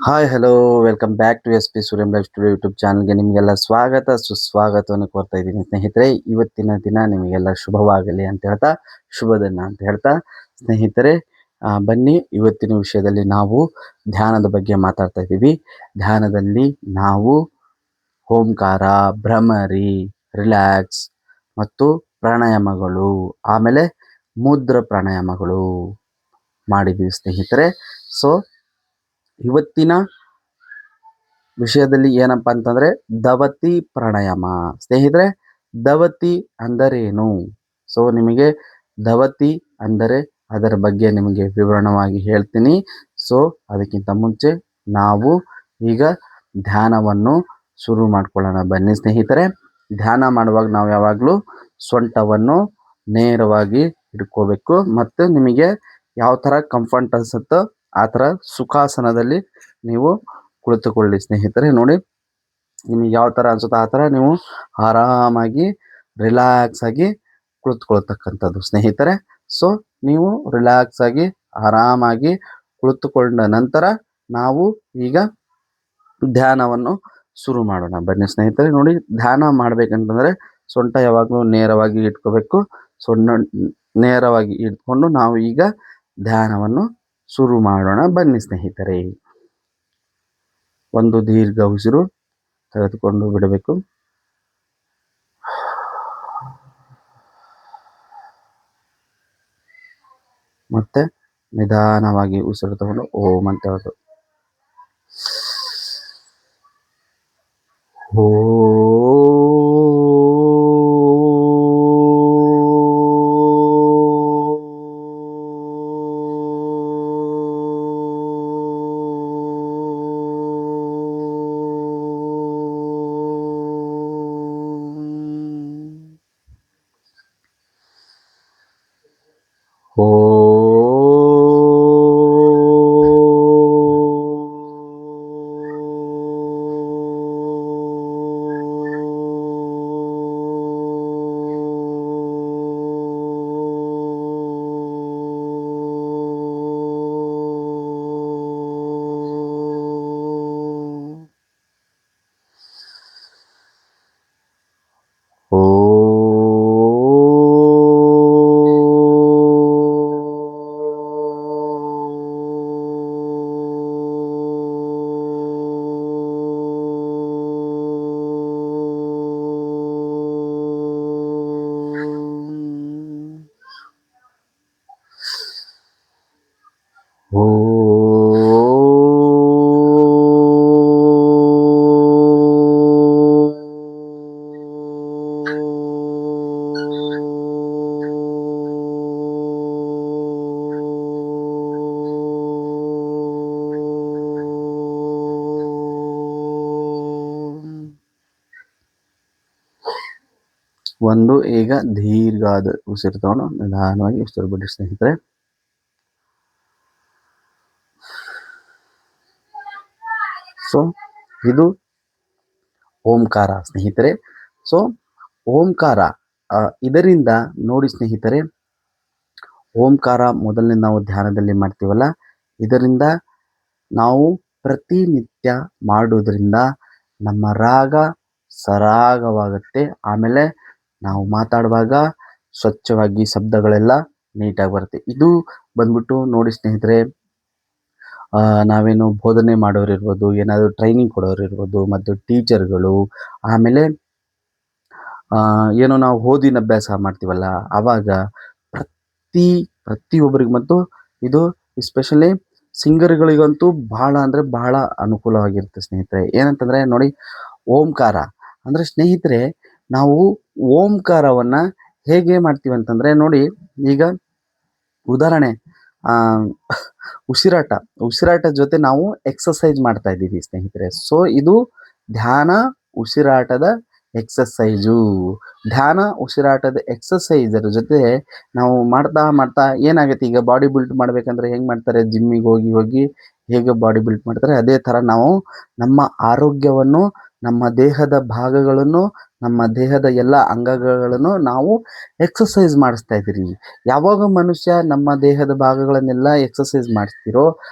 Hi hello welcome back to S P Suryam life studio YouTube ಚಾನಲ್ಗೆ ನಿಮಗೆಲ್ಲ ಸ್ವಾಗತ ಸುಸ್ವಾಗತವನ್ನು ಕೋರ್ತಾ ಇದ್ದೀನಿ ಸ್ನೇಹಿತರೆ. ಇವತ್ತಿನ ದಿನ ನಿಮಗೆಲ್ಲ ಶುಭವಾಗಲಿ ಅಂತ ಹೇಳ್ತಾ, ಶುಭ ದಿನ ಅಂತ ಹೇಳ್ತಾ ಸ್ನೇಹಿತರೆ, ಬನ್ನಿ ಇವತ್ತಿನ ವಿಷಯದಲ್ಲಿ ನಾವು ಧ್ಯಾನದ ಬಗ್ಗೆ ಮಾತಾಡ್ತಾ ಇದ್ದೀವಿ. ಧ್ಯಾನದಲ್ಲಿ ನಾವು ಓಂಕಾರ, ಭ್ರಮರಿ, ರಿಲ್ಯಾಕ್ಸ್ ಮತ್ತು ಪ್ರಾಣಾಯಾಮಗಳು, ಆಮೇಲೆ ಮುದ್ರ ಪ್ರಾಣಾಯಾಮಗಳು ಮಾಡಿದ್ದೀವಿ ಸ್ನೇಹಿತರೆ. ಸೊ ಇವತ್ತಿನ ವಿಷಯದಲ್ಲಿ ಏನಪ್ಪ ಅಂತಂದರೆ ದವತಿ ಪ್ರಾಣಾಯಾಮ. ಸ್ನೇಹಿತರೆ, ದವತಿ ಅಂದರೇನು? ಸೊ ನಿಮಗೆ ದವತಿ ಅಂದರೆ ಅದರ ಬಗ್ಗೆ ನಿಮಗೆ ವಿವರಣವಾಗಿ ಹೇಳ್ತೀನಿ. ಸೊ ಅದಕ್ಕಿಂತ ಮುಂಚೆ ನಾವು ಈಗ ಧ್ಯಾನವನ್ನು ಶುರು ಮಾಡ್ಕೊಳ್ಳೋಣ. ಬನ್ನಿ ಸ್ನೇಹಿತರೆ. ಧ್ಯಾನ ಮಾಡುವಾಗ ನಾವು ಯಾವಾಗಲೂ ಸೊಂಟವನ್ನು ನೇರವಾಗಿ ಇಟ್ಕೋಬೇಕು ಮತ್ತು ನಿಮಗೆ ಯಾವ ಥರ ಕಂಫರ್ಟ್ ಅನಿಸುತ್ತೋ ಆ ಥರ ಸುಖಾಸನದಲ್ಲಿ ನೀವು ಕುಳಿತುಕೊಳ್ಳಿ ಸ್ನೇಹಿತರೆ. ನೋಡಿ, ನಿಮಗೆ ಯಾವ ಥರ ಅನಿಸುತ್ತೋ ಆ ಥರ ನೀವು ಆರಾಮಾಗಿ ರಿಲ್ಯಾಕ್ಸ್ ಆಗಿ ಕುಳಿತುಕೊಳ್ತಕ್ಕಂಥದ್ದು ಸ್ನೇಹಿತರೆ. ಸೊ ನೀವು ರಿಲ್ಯಾಕ್ಸ್ ಆಗಿ ಆರಾಮಾಗಿ ಕುಳಿತುಕೊಂಡ ನಂತರ ನಾವು ಈಗ ಧ್ಯಾನವನ್ನು ಶುರು ಮಾಡೋಣ. ಬನ್ನಿ ಸ್ನೇಹಿತರೆ. ನೋಡಿ, ಧ್ಯಾನ ಮಾಡಬೇಕಂತಂದರೆ ಸೊಂಟ ಯಾವಾಗಲೂ ನೇರವಾಗಿ ಇಟ್ಕೋಬೇಕು. ಸೊಂಟ ನೇರವಾಗಿ ಇಟ್ಕೊಂಡು ನಾವು ಈಗ ಧ್ಯಾನವನ್ನು ಶುರು ಮಾಡೋಣ. ಬನ್ನಿ ಸ್ನೇಹಿತರೆ. ಒಂದು ದೀರ್ಘ ಉಸಿರು ತೆಗೆದುಕೊಂಡು ಬಿಡಬೇಕು. ಮತ್ತೆ ನಿಧಾನವಾಗಿ ಉಸಿರು ತಗೊಂಡು ಓಂ ಅಂತ ಹೇಳೋದು. ಒಂದು ಈಗ ದೀರ್ಘವಾದ ಉಸಿರು ತಗೊಂಡು ನಿಧಾನವಾಗಿ ಉಸಿರು ಬಿಡಿ ಸ್ನೇಹಿತರೆ. ಸೊ ಇದು ಓಂಕಾರ ಸ್ನೇಹಿತರೆ. ಸೊ ಓಂಕಾರ ಇದರಿಂದ ನೋಡಿ ಸ್ನೇಹಿತರೆ, ಓಂಕಾರ ಮೊದಲನೇ ನಾವು ಧ್ಯಾನದಲ್ಲಿ ಮಾಡ್ತೀವಲ್ಲ, ಇದರಿಂದ ನಾವು ಪ್ರತಿನಿತ್ಯ ಮಾಡೋದ್ರಿಂದ ನಮ್ಮ ರಾಗ ಸರಾಗವಾಗುತ್ತೆ. ಆಮೇಲೆ ನಾವು ಮಾತಾಡುವಾಗ ಸ್ವಚ್ಛವಾಗಿ ಶಬ್ದಗಳೆಲ್ಲ ನೀಟಾಗಿ ಬರುತ್ತೆ. ಇದು ಬಂದ್ಬಿಟ್ಟು ನೋಡಿ ಸ್ನೇಹಿತರೆ, ನಾವೇನು ಬೋಧನೆ ಮಾಡೋರು ಇರ್ಬೋದು, ಏನಾದರೂ ಟ್ರೈನಿಂಗ್ ಕೊಡೋರು ಇರ್ಬೋದು, ಮತ್ತು ಟೀಚರ್ಗಳು, ಆಮೇಲೆ ಏನೋ ನಾವು ಓದಿನ ಅಭ್ಯಾಸ ಮಾಡ್ತೀವಲ್ಲ ಆವಾಗ ಪ್ರತಿಯೊಬ್ಬರಿಗೆ ಮತ್ತು ಇದು ಎಸ್ಪೆಷಲಿ ಸಿಂಗರ್ಗಳಿಗಂತೂ ಬಹಳ ಅಂದರೆ ಬಹಳ ಅನುಕೂಲವಾಗಿರುತ್ತೆ ಸ್ನೇಹಿತರೆ. ಏನಂತಂದರೆ ನೋಡಿ, ಓಂಕಾರ ಅಂದರೆ ಸ್ನೇಹಿತರೆ, ನಾವು ಓಂಕಾರವನ್ನು ಹೇಗೆ ಮಾಡ್ತೀವಿ ಅಂತಂದರೆ ನೋಡಿ, ಈಗ ಉದಾಹರಣೆ ಉಸಿರಾಟ ಜೊತೆ ನಾವು ಎಕ್ಸಸೈಸ್ ಮಾಡ್ತಾ ಇದ್ದೀವಿ ಸ್ನೇಹಿತರೆ. ಸೊ ಇದು ಧ್ಯಾನ ಉಸಿರಾಟದ ಎಕ್ಸಸೈಜು. ಧ್ಯಾನ ಉಸಿರಾಟದ ಎಕ್ಸಸೈಸರ ಜೊತೆ ನಾವು ಮಾಡ್ತಾ ಏನಾಗುತ್ತೆ, ಈಗ ಬಾಡಿ ಬಿಲ್ಡ್ ಮಾಡ್ಬೇಕಂದ್ರೆ ಹೆಂಗೆ ಮಾಡ್ತಾರೆ, ಜಿಮ್ಮಿಗೆ ಹೋಗಿ ಹೇಗೆ ಬಾಡಿ ಬಿಲ್ಡ್ ಮಾಡ್ತಾರೆ, ಅದೇ ಥರ ನಾವು ನಮ್ಮ ಆರೋಗ್ಯವನ್ನು, ನಮ್ಮ ದೇಹದ ಭಾಗಗಳನ್ನು, ನಮ್ಮ ದೇಹದ ಎಲ್ಲ ಅಂಗಗಳನ್ನು ನಾವು ಎಕ್ಸಸೈಸ್ ಮಾಡಿಸ್ತಾ ಇದ್ದೀರಿ. ಯಾವಾಗ ಮನುಷ್ಯ ನಮ್ಮ ದೇಹದ ಭಾಗಗಳನ್ನೆಲ್ಲ ಎಕ್ಸಸೈಸ್ ಮಾಡಿಸ್ತಿರೋ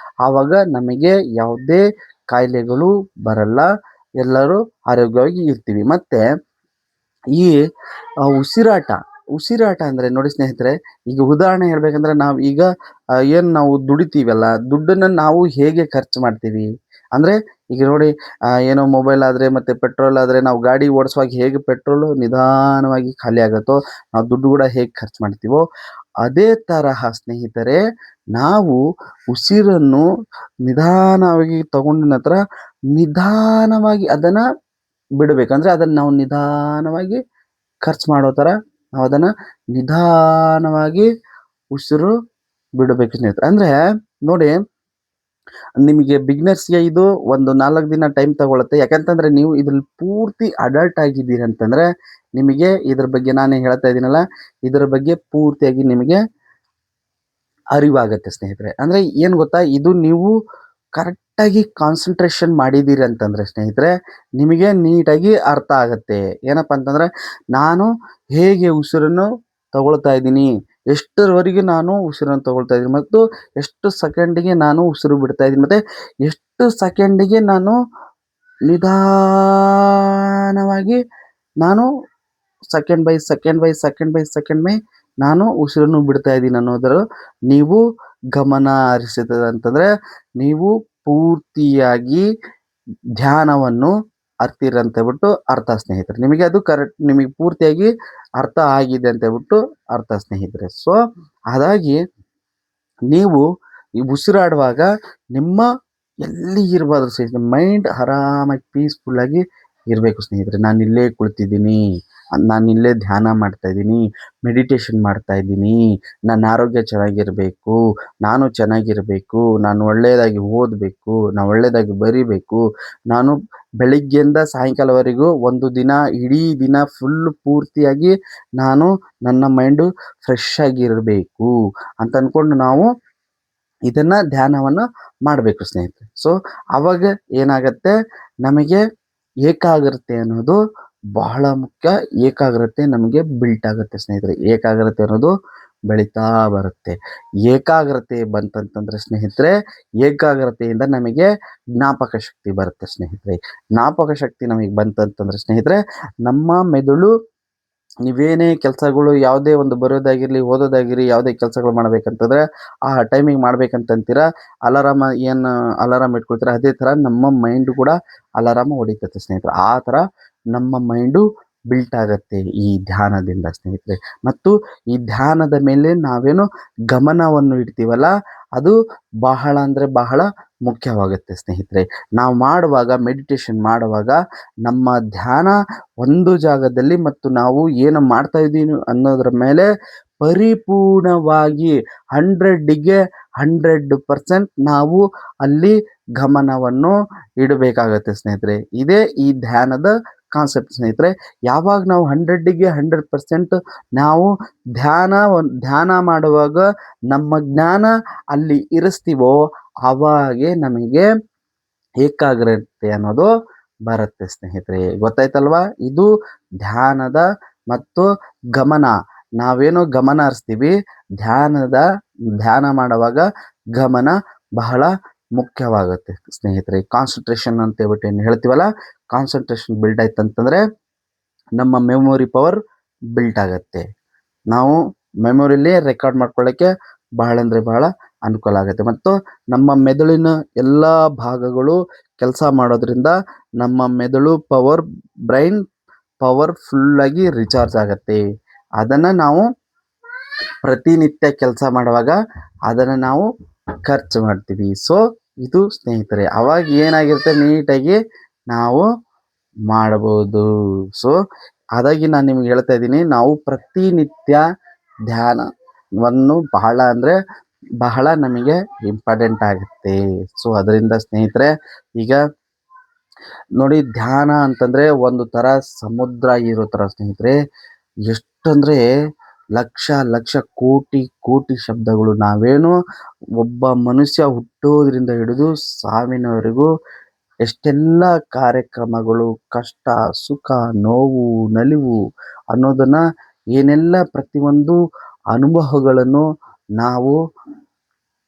ಆವಾಗ ನಮಗೆ ಯಾವುದೇ ಕಾಯಿಲೆಗಳು ಬರಲ್ಲ, ಎಲ್ಲರೂ ಆರೋಗ್ಯವಾಗಿ ಇರ್ತೀವಿ. ಮತ್ತೆ ಈ ಉಸಿರಾಟ ಉಸಿರಾಟ ಅಂದರೆ ನೋಡಿ ಸ್ನೇಹಿತರೆ, ಈಗ ಉದಾಹರಣೆ ಹೇಳ್ಬೇಕಂದ್ರೆ ನಾವು ಈಗ ಏನು ನಾವು ದುಡಿತೀವಲ್ಲ, ದುಡ್ಡನ್ನು ನಾವು ಹೇಗೆ ಖರ್ಚು ಮಾಡ್ತೀವಿ ಅಂದರೆ, ಈಗ ನೋಡಿ ಏನೋ ಮೊಬೈಲ್ ಆದರೆ ಮತ್ತು ಪೆಟ್ರೋಲ್ ಆದರೆ, ನಾವು ಗಾಡಿ ಓಡಿಸುವಾಗ ಹೇಗೆ ಪೆಟ್ರೋಲು ನಿಧಾನವಾಗಿ ಖಾಲಿ ಆಗುತ್ತೋ, ನಾವು ದುಡ್ಡು ಕೂಡ ಹೇಗೆ ಖರ್ಚು ಮಾಡ್ತೀವೋ, ಅದೇ ತರಹ ಸ್ನೇಹಿತರೆ ನಾವು ಉಸಿರನ್ನು ನಿಧಾನವಾಗಿ ತಗೊಂಡ ನಂತರ ನಿಧಾನವಾಗಿ ಅದನ್ನು ಬಿಡಬೇಕು. ಅಂದರೆ ಅದನ್ನು ನಾವು ನಿಧಾನವಾಗಿ ಖರ್ಚು ಮಾಡೋ ಥರ ನಾವು ಅದನ್ನು ನಿಧಾನವಾಗಿ ಉಸಿರು ಬಿಡಬೇಕು ಸ್ನೇಹಿತರೆ. ಅಂದರೆ ನೋಡಿ, ನಿಮಗೆ ಬಿಗ್ನರ್ಸ್‌ಗೆ ಇದು ಒಂದು 4 ದಿನ ಟೈಮ್ ತಗೊಳುತ್ತೆ. ಯಾಕಂತಂದ್ರೆ ನೀವು ಇದ್ರಲ್ಲಿ ಪೂರ್ತಿ ಅಡಲ್ಟ್ ಆಗಿದ್ದೀರಿ ಅಂತಂದ್ರೆ, ನಿಮಗೆ ಇದ್ರ ಬಗ್ಗೆ ನಾನೇ ಹೇಳ್ತಾ ಇದ್ದೀನಲ್ಲ, ಇದರ ಬಗ್ಗೆ ಪೂರ್ತಿಯಾಗಿ ನಿಮಗೆ ಅರಿವಾಗುತ್ತೆ ಸ್ನೇಹಿತರೆ. ಅಂದರೆ ಏನು ಗೊತ್ತಾ, ಇದು ನೀವು ಕರೆಕ್ಟಾಗಿ ಕಾನ್ಸಂಟ್ರೇಷನ್ ಮಾಡಿದ್ದೀರಿ ಅಂತಂದರೆ ಸ್ನೇಹಿತರೆ, ನಿಮಗೆ ನೀಟಾಗಿ ಅರ್ಥ ಆಗುತ್ತೆ. ಏನಪ್ಪ ಅಂತಂದರೆ, ನಾನು ಹೇಗೆ ಉಸಿರನ್ನು ತಗೊಳ್ತಾ ಇದ್ದೀನಿ, ಎಷ್ಟರವರೆಗೆ ನಾನು ಉಸಿರನ್ನು ತಗೊಳ್ತಾ ಇದ್ದೀನಿ, ಮತ್ತು ಎಷ್ಟು ಸೆಕೆಂಡಿಗೆ ನಾನು ಉಸಿರು ಬಿಡ್ತಾ ಇದ್ದೀನಿ, ಮತ್ತು ಎಷ್ಟು ಸೆಕೆಂಡಿಗೆ ನಾನು ನಿಧಾನವಾಗಿ ನಾನು second by second by second by second by ನಾನು ಉಸಿರನ್ನು ಬಿಡ್ತಾ ಇದ್ದೀನಿ ಅನ್ನೋದರ ನೀವು ಗಮನ ಹರಿಸಿದ ಅಂತಂದರೆ, ನೀವು ಪೂರ್ತಿಯಾಗಿ ಧ್ಯಾನವನ್ನು ಅರ್ತಿರಂತ ಹೇಳ್ಬಿಟ್ಟು ಅರ್ಥ ಸ್ನೇಹಿತರೆ. ನಿಮಗೆ ಅದು ಕರೆಕ್ಟ್, ನಿಮಗೆ ಪೂರ್ತಿಯಾಗಿ ಅರ್ಥ ಆಗಿದೆ ಅಂತ ಹೇಳ್ಬಿಟ್ಟು ಅರ್ಥ ಸ್ನೇಹಿತರೆ. ಸೊ ಹಾಗಾಗಿ ನೀವು ಈ ಉಸಿರಾಡುವಾಗ ನಿಮ್ಮ ಎಲ್ಲಿ ಇರಬಾರ್ದು ಸ್ನೇಹಿತರೆ, ಮೈಂಡ್ ಆರಾಮಾಗಿ ಪೀಸ್ಫುಲ್ಲಾಗಿ ಇರಬೇಕು ಸ್ನೇಹಿತರೆ. ನಾನಿಲ್ಲೇ ಕುಳಿತಿದ್ದೀನಿ, ನಾನಿಲ್ಲೇ ಧ್ಯಾನ ಮಾಡ್ತಾ ಇದ್ದೀನಿ, ಮೆಡಿಟೇಷನ್ ಮಾಡ್ತಾ ಇದ್ದೀನಿ, ನನ್ನ ಆರೋಗ್ಯ ಚೆನ್ನಾಗಿರಬೇಕು, ನಾನು ಚೆನ್ನಾಗಿರಬೇಕು, ನಾನು ಒಳ್ಳೆಯದಾಗಿ ಓದಬೇಕು, ನಾನು ಒಳ್ಳೆಯದಾಗಿ ಬರಿಬೇಕು, ನಾನು ಬೆಳಿಗ್ಗೆಯಿಂದ ಸಾಯಂಕಾಲವರೆಗೂ ಒಂದು ದಿನ ಇಡೀ ದಿನ ಫುಲ್ ಪೂರ್ತಿಯಾಗಿ ನಾನು ನನ್ನ ಮೈಂಡು ಫ್ರೆಶ್ ಆಗಿರಬೇಕು ಅಂತ ಅಂದ್ಕೊಂಡು ನಾವು ಇದನ್ನು ಧ್ಯಾನವನ್ನು ಮಾಡಬೇಕು ಸ್ನೇಹಿತರೆ. ಸೊ ಆವಾಗ ಏನಾಗುತ್ತೆ, ನಮಗೆ ಏಕಾಗ್ರತೆ ಅನ್ನೋದು ಬಹಳ ಮುಖ್ಯ. ಏಕಾಗ್ರತೆ ನಮಗೆ ಬಿಲ್ಟ್ ಆಗುತ್ತೆ ಸ್ನೇಹಿತರೆ. ಏಕಾಗ್ರತೆ ಅನ್ನೋದು ಬೆಳೀತಾ ಬರುತ್ತೆ. ಏಕಾಗ್ರತೆ ಬಂತಂತಂದರೆ ಸ್ನೇಹಿತರೆ, ಏಕಾಗ್ರತೆಯಿಂದ ನಮಗೆ ಜ್ಞಾಪಕ ಶಕ್ತಿ ಬರುತ್ತೆ ಸ್ನೇಹಿತರೆ. ಜ್ಞಾಪಕ ಶಕ್ತಿ ನಮಗೆ ಬಂತಂತಂದರೆ ಸ್ನೇಹಿತರೆ, ನಮ್ಮ ಮೆದುಳು ನೀವೇನೇ ಕೆಲಸಗಳು ಯಾವುದೇ ಒಂದು ಬರೋದಾಗಿರಲಿ, ಓದೋದಾಗಿರಲಿ, ಯಾವುದೇ ಕೆಲಸಗಳು ಮಾಡಬೇಕಂತಂದರೆ ಆ ಟೈಮಿಗೆ ಮಾಡ್ಬೇಕಂತಂತೀರ, ಏನು ಅಲಾರಾಮ್ ಇಟ್ಕೊಳ್ತೀರ, ಅದೇ ಥರ ನಮ್ಮ ಮೈಂಡು ಕೂಡ ಅಲಾರಾಮ್ ಹೊಡಿತೈತೆ ಸ್ನೇಹಿತರೆ. ಆ ಥರ ನಮ್ಮ ಮೈಂಡು ಬಿಲ್ಟ್ ಆಗುತ್ತೆ ಈ ಧ್ಯಾನದಿಂದ ಸ್ನೇಹಿತರೆ. ಮತ್ತು ಈ ಧ್ಯಾನದ ಮೇಲೆ ನಾವೇನು ಗಮನವನ್ನು ಇಡ್ತೀವಲ್ಲ, ಅದು ಬಹಳ ಅಂದರೆ ಬಹಳ ಮುಖ್ಯವಾಗುತ್ತೆ ಸ್ನೇಹಿತರೆ. ನಾವು ಮಾಡುವಾಗ, ಮೆಡಿಟೇಷನ್ ಮಾಡುವಾಗ ನಮ್ಮ ಧ್ಯಾನ ಒಂದು ಜಾಗದಲ್ಲಿ ಮತ್ತು ನಾವು ಏನು ಮಾಡ್ತಾ ಇದ್ದೀವಿ ಅನ್ನೋದ್ರ ಮೇಲೆ ಪರಿಪೂರ್ಣವಾಗಿ 100ಗೆ 100% ನಾವು ಅಲ್ಲಿ ಗಮನವನ್ನು ಇಡಬೇಕಾಗತ್ತೆ ಸ್ನೇಹಿತರೆ. ಇದೇ ಈ ಧ್ಯಾನದ ಕಾನ್ಸೆಪ್ಟ್ ಸ್ನೇಹಿತರೆ. ಯಾವಾಗ ನಾವು 100ಗೆ 100% ನಾವು ಧ್ಯಾನ ಮಾಡುವಾಗ ನಮ್ಮ ಜ್ಞಾನ ಅಲ್ಲಿ ಇರಿಸ್ತೀವೋ, ಆವಾಗೇ ನಮಗೆ ಏಕಾಗ್ರತೆ ಅನ್ನೋದು ಬರುತ್ತೆ ಸ್ನೇಹಿತರೆ. ಗೊತ್ತಾಯ್ತಲ್ವಾ? ಇದು ಧ್ಯಾನದ ಮತ್ತು ಗಮನ. ನಾವೇನೋ ಗಮನ ಹರಿಸ್ತೀವಿ, ಧ್ಯಾನ ಮಾಡುವಾಗ ಗಮನ ಬಹಳ ಮುಖ್ಯವಾಗುತ್ತೆ ಸ್ನೇಹಿತರೆ. ಕಾನ್ಸಂಟ್ರೇಷನ್ ಅಂತ ಹೇಳ್ಬಿಟ್ಟು ಏನು ಹೇಳ್ತೀವಲ್ಲ, ಕಾನ್ಸಂಟ್ರೇಷನ್ ಬಿಲ್ಡ್ ಆಯ್ತು ಅಂತಂದರೆ ನಮ್ಮ ಮೆಮೊರಿ ಪವರ್ ಬಿಲ್ಟ್ ಆಗುತ್ತೆ. ನಾವು ಮೆಮೊರಿಲಿ ರೆಕಾರ್ಡ್ ಮಾಡ್ಕೊಳ್ಳೋಕ್ಕೆ ಬಹಳ ಅಂದರೆ ಬಹಳ ಅನುಕೂಲ ಆಗುತ್ತೆ. ಮತ್ತು ನಮ್ಮ ಮೆದುಳಿನ ಎಲ್ಲ ಭಾಗಗಳು ಕೆಲಸ ಮಾಡೋದ್ರಿಂದ ನಮ್ಮ ಮೆದುಳು ಬ್ರೈನ್ ಪವರ್ ಫುಲ್ಲಾಗಿ ರಿಚಾರ್ಜ್ ಆಗುತ್ತೆ. ಅದನ್ನು ನಾವು ಪ್ರತಿನಿತ್ಯ ಕೆಲಸ ಮಾಡುವಾಗ ಅದನ್ನು ನಾವು ಖರ್ಚು ಮಾಡ್ತೀವಿ. ಸೊ ಇದು ಸ್ನೇಹಿತರೆ, ಅವಾಗ ಏನಾಗಿರುತ್ತೆ, ನೀಟಾಗಿ ನಾವು ಮಾಡಬಹುದು. ಸೊ ಹಾಗಾಗಿ ನಾನು ನಿಮ್ಗೆ ಹೇಳ್ತಾ ಇದ್ದೀನಿ, ನಾವು ಪ್ರತಿನಿತ್ಯ ಧ್ಯಾನವನ್ನು ಬಹಳ ಅಂದರೆ ಬಹಳ ನಮಗೆ ಇಂಪಾರ್ಟೆಂಟ್ ಆಗುತ್ತೆ. ಸೊ ಅದರಿಂದ ಸ್ನೇಹಿತರೆ, ಈಗ ನೋಡಿ, ಧ್ಯಾನ ಅಂತಂದರೆ ಒಂದು ಥರ ಸಮುದ್ರ ಇರೋ ಥರ ಸ್ನೇಹಿತರೆ. ಎಷ್ಟಂದರೆ ಲಕ್ಷ ಲಕ್ಷ ಕೋಟಿ ಕೋಟಿ ಶಬ್ದಗಳು. ನಾವೇನು ಒಬ್ಬ ಮನುಷ್ಯ ಹುಟ್ಟೋದ್ರಿಂದ ಹಿಡಿದು ಸಾವಿನವರೆಗೂ ಎಷ್ಟೆಲ್ಲ ಕಾರ್ಯಕ್ರಮಗಳು, ಕಷ್ಟ, ಸುಖ, ನೋವು, ನಲಿವು ಅನ್ನೋದನ್ನು ಏನೆಲ್ಲ ಪ್ರತಿಯೊಂದು ಅನುಭವಗಳನ್ನು ನಾವು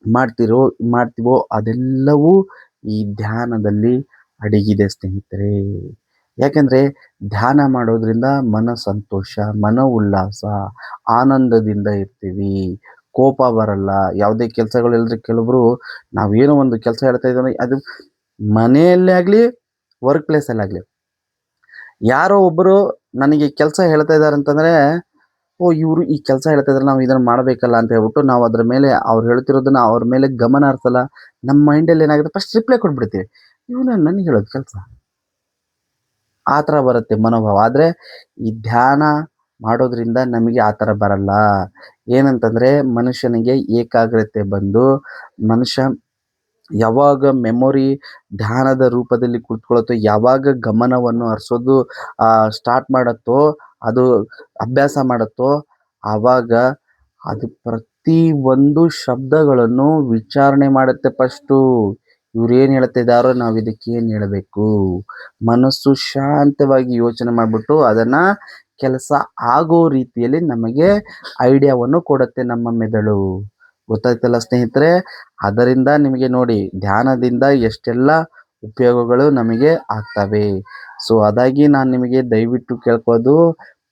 ಮಾಡ್ತೀವೋ ಅದೆಲ್ಲವೂ ಈ ಧ್ಯಾನದಲ್ಲಿ ಅಡಗಿದೆ ಸ್ನೇಹಿತರೆ. ಯಾಕಂದ್ರೆ ಧ್ಯಾನ ಮಾಡೋದ್ರಿಂದ ಮನ ಸಂತೋಷ, ಮನ ಉಲ್ಲಾಸ, ಆನಂದದಿಂದ ಇರ್ತೀವಿ. ಕೋಪ ಬರಲ್ಲ. ಯಾವುದೇ ಕೆಲಸಗಳಿಲ್ಲದ್ರೆ ಕೆಲವೊಬ್ರು ನಾವೇನೋ ಒಂದು ಕೆಲಸ ಹೇಳ್ತಾ ಇದ್ದೀವಿ ಅದು ಮನೆಯಲ್ಲೇ ಆಗ್ಲಿ, ವರ್ಕ್ ಪ್ಲೇಸಲ್ಲಾಗ್ಲಿ ಯಾರೋ ಒಬ್ಬರು ನನಗೆ ಕೆಲಸ ಹೇಳ್ತಾ ಇದ್ದಾರೆ ಅಂತಂದ್ರೆ, ಓಹ್! ಇವರು ಈ ಕೆಲಸ ಹೇಳ್ತಾ ಇದ್ದಾರೆ ನಾವು ಇದನ್ನ ಮಾಡಬೇಕಲ್ಲ ಅಂತ ಹೇಳ್ಬಿಟ್ಟು ನಾವು ಅದ್ರ ಮೇಲೆ ಅವ್ರು ಹೇಳ್ತಿರೋದನ್ನ ಅವ್ರ ಮೇಲೆ ಗಮನ ಹರಿಸಲ್ಲ. ನಮ್ಮ ಮೈಂಡಲ್ಲಿ ಏನಾಗುತ್ತೆ ಫಸ್ಟ್ ರಿಪ್ಲೈ ಕೊಟ್ಬಿಡ್ತೀವಿ. ಇವನು ನನಗೆ ಹೇಳೋದು ಕೆಲಸ. ಆ ಥರ ಬರುತ್ತೆ ಮನೋಭಾವ. ಆದ್ರೆ ಈ ಧ್ಯಾನ ಮಾಡೋದ್ರಿಂದ ನಮಗೆ ಆ ಥರ ಬರಲ್ಲ. ಏನಂತಂದ್ರೆ ಮನುಷ್ಯನಿಗೆ ಏಕಾಗ್ರತೆ ಬಂದು ಮನುಷ್ಯ ಯಾವಾಗ ಮೆಮೊರಿ ಧ್ಯಾನದ ರೂಪದಲ್ಲಿ ಕುಳಿತುಕೊಳ್ಳುತ್ತೋ, ಯಾವಾಗ ಗಮನವನ್ನು ಹರಿಸೋದು ಸ್ಟಾರ್ಟ್ ಮಾಡುತ್ತೋ, ಅದು ಅಭ್ಯಾಸ ಮಾಡುತ್ತೋ, ಆವಾಗ ಅದು ಪ್ರತಿ ಒಂದು ಶಬ್ದಗಳನ್ನು ವಿಚಾರಣೆ ಮಾಡುತ್ತೆ ಫಸ್ಟು. ಇವ್ರೇನು ಹೇಳ್ತಿದ್ದಾರೋ ನಾವು ಇದಕ್ಕೇನು ಹೇಳಬೇಕು? ಮನಸ್ಸು ಶಾಂತವಾಗಿ ಯೋಚನೆ ಮಾಡಿಬಿಟ್ಟು ಅದನ್ನು ಕೆಲಸ ಆಗೋ ರೀತಿಯಲ್ಲಿ ನಮಗೆ ಐಡಿಯಾವನ್ನು ಕೊಡುತ್ತೆ ನಮ್ಮ ಮೆದುಳು. ಗೊತ್ತಾಯ್ತಲ್ಲ ಸ್ನೇಹಿತರೆ? ಅದರಿಂದ ನಿಮಗೆ ನೋಡಿ ಧ್ಯಾನದಿಂದ ಎಷ್ಟೆಲ್ಲ ಉಪಯೋಗಗಳು ನಮಗೆ ಆಗ್ತವೆ. ಸೊ ಅದಾಗಿ ನಾನು ನಿಮಗೆ ದಯವಿಟ್ಟು ಕೇಳ್ಕೋದು,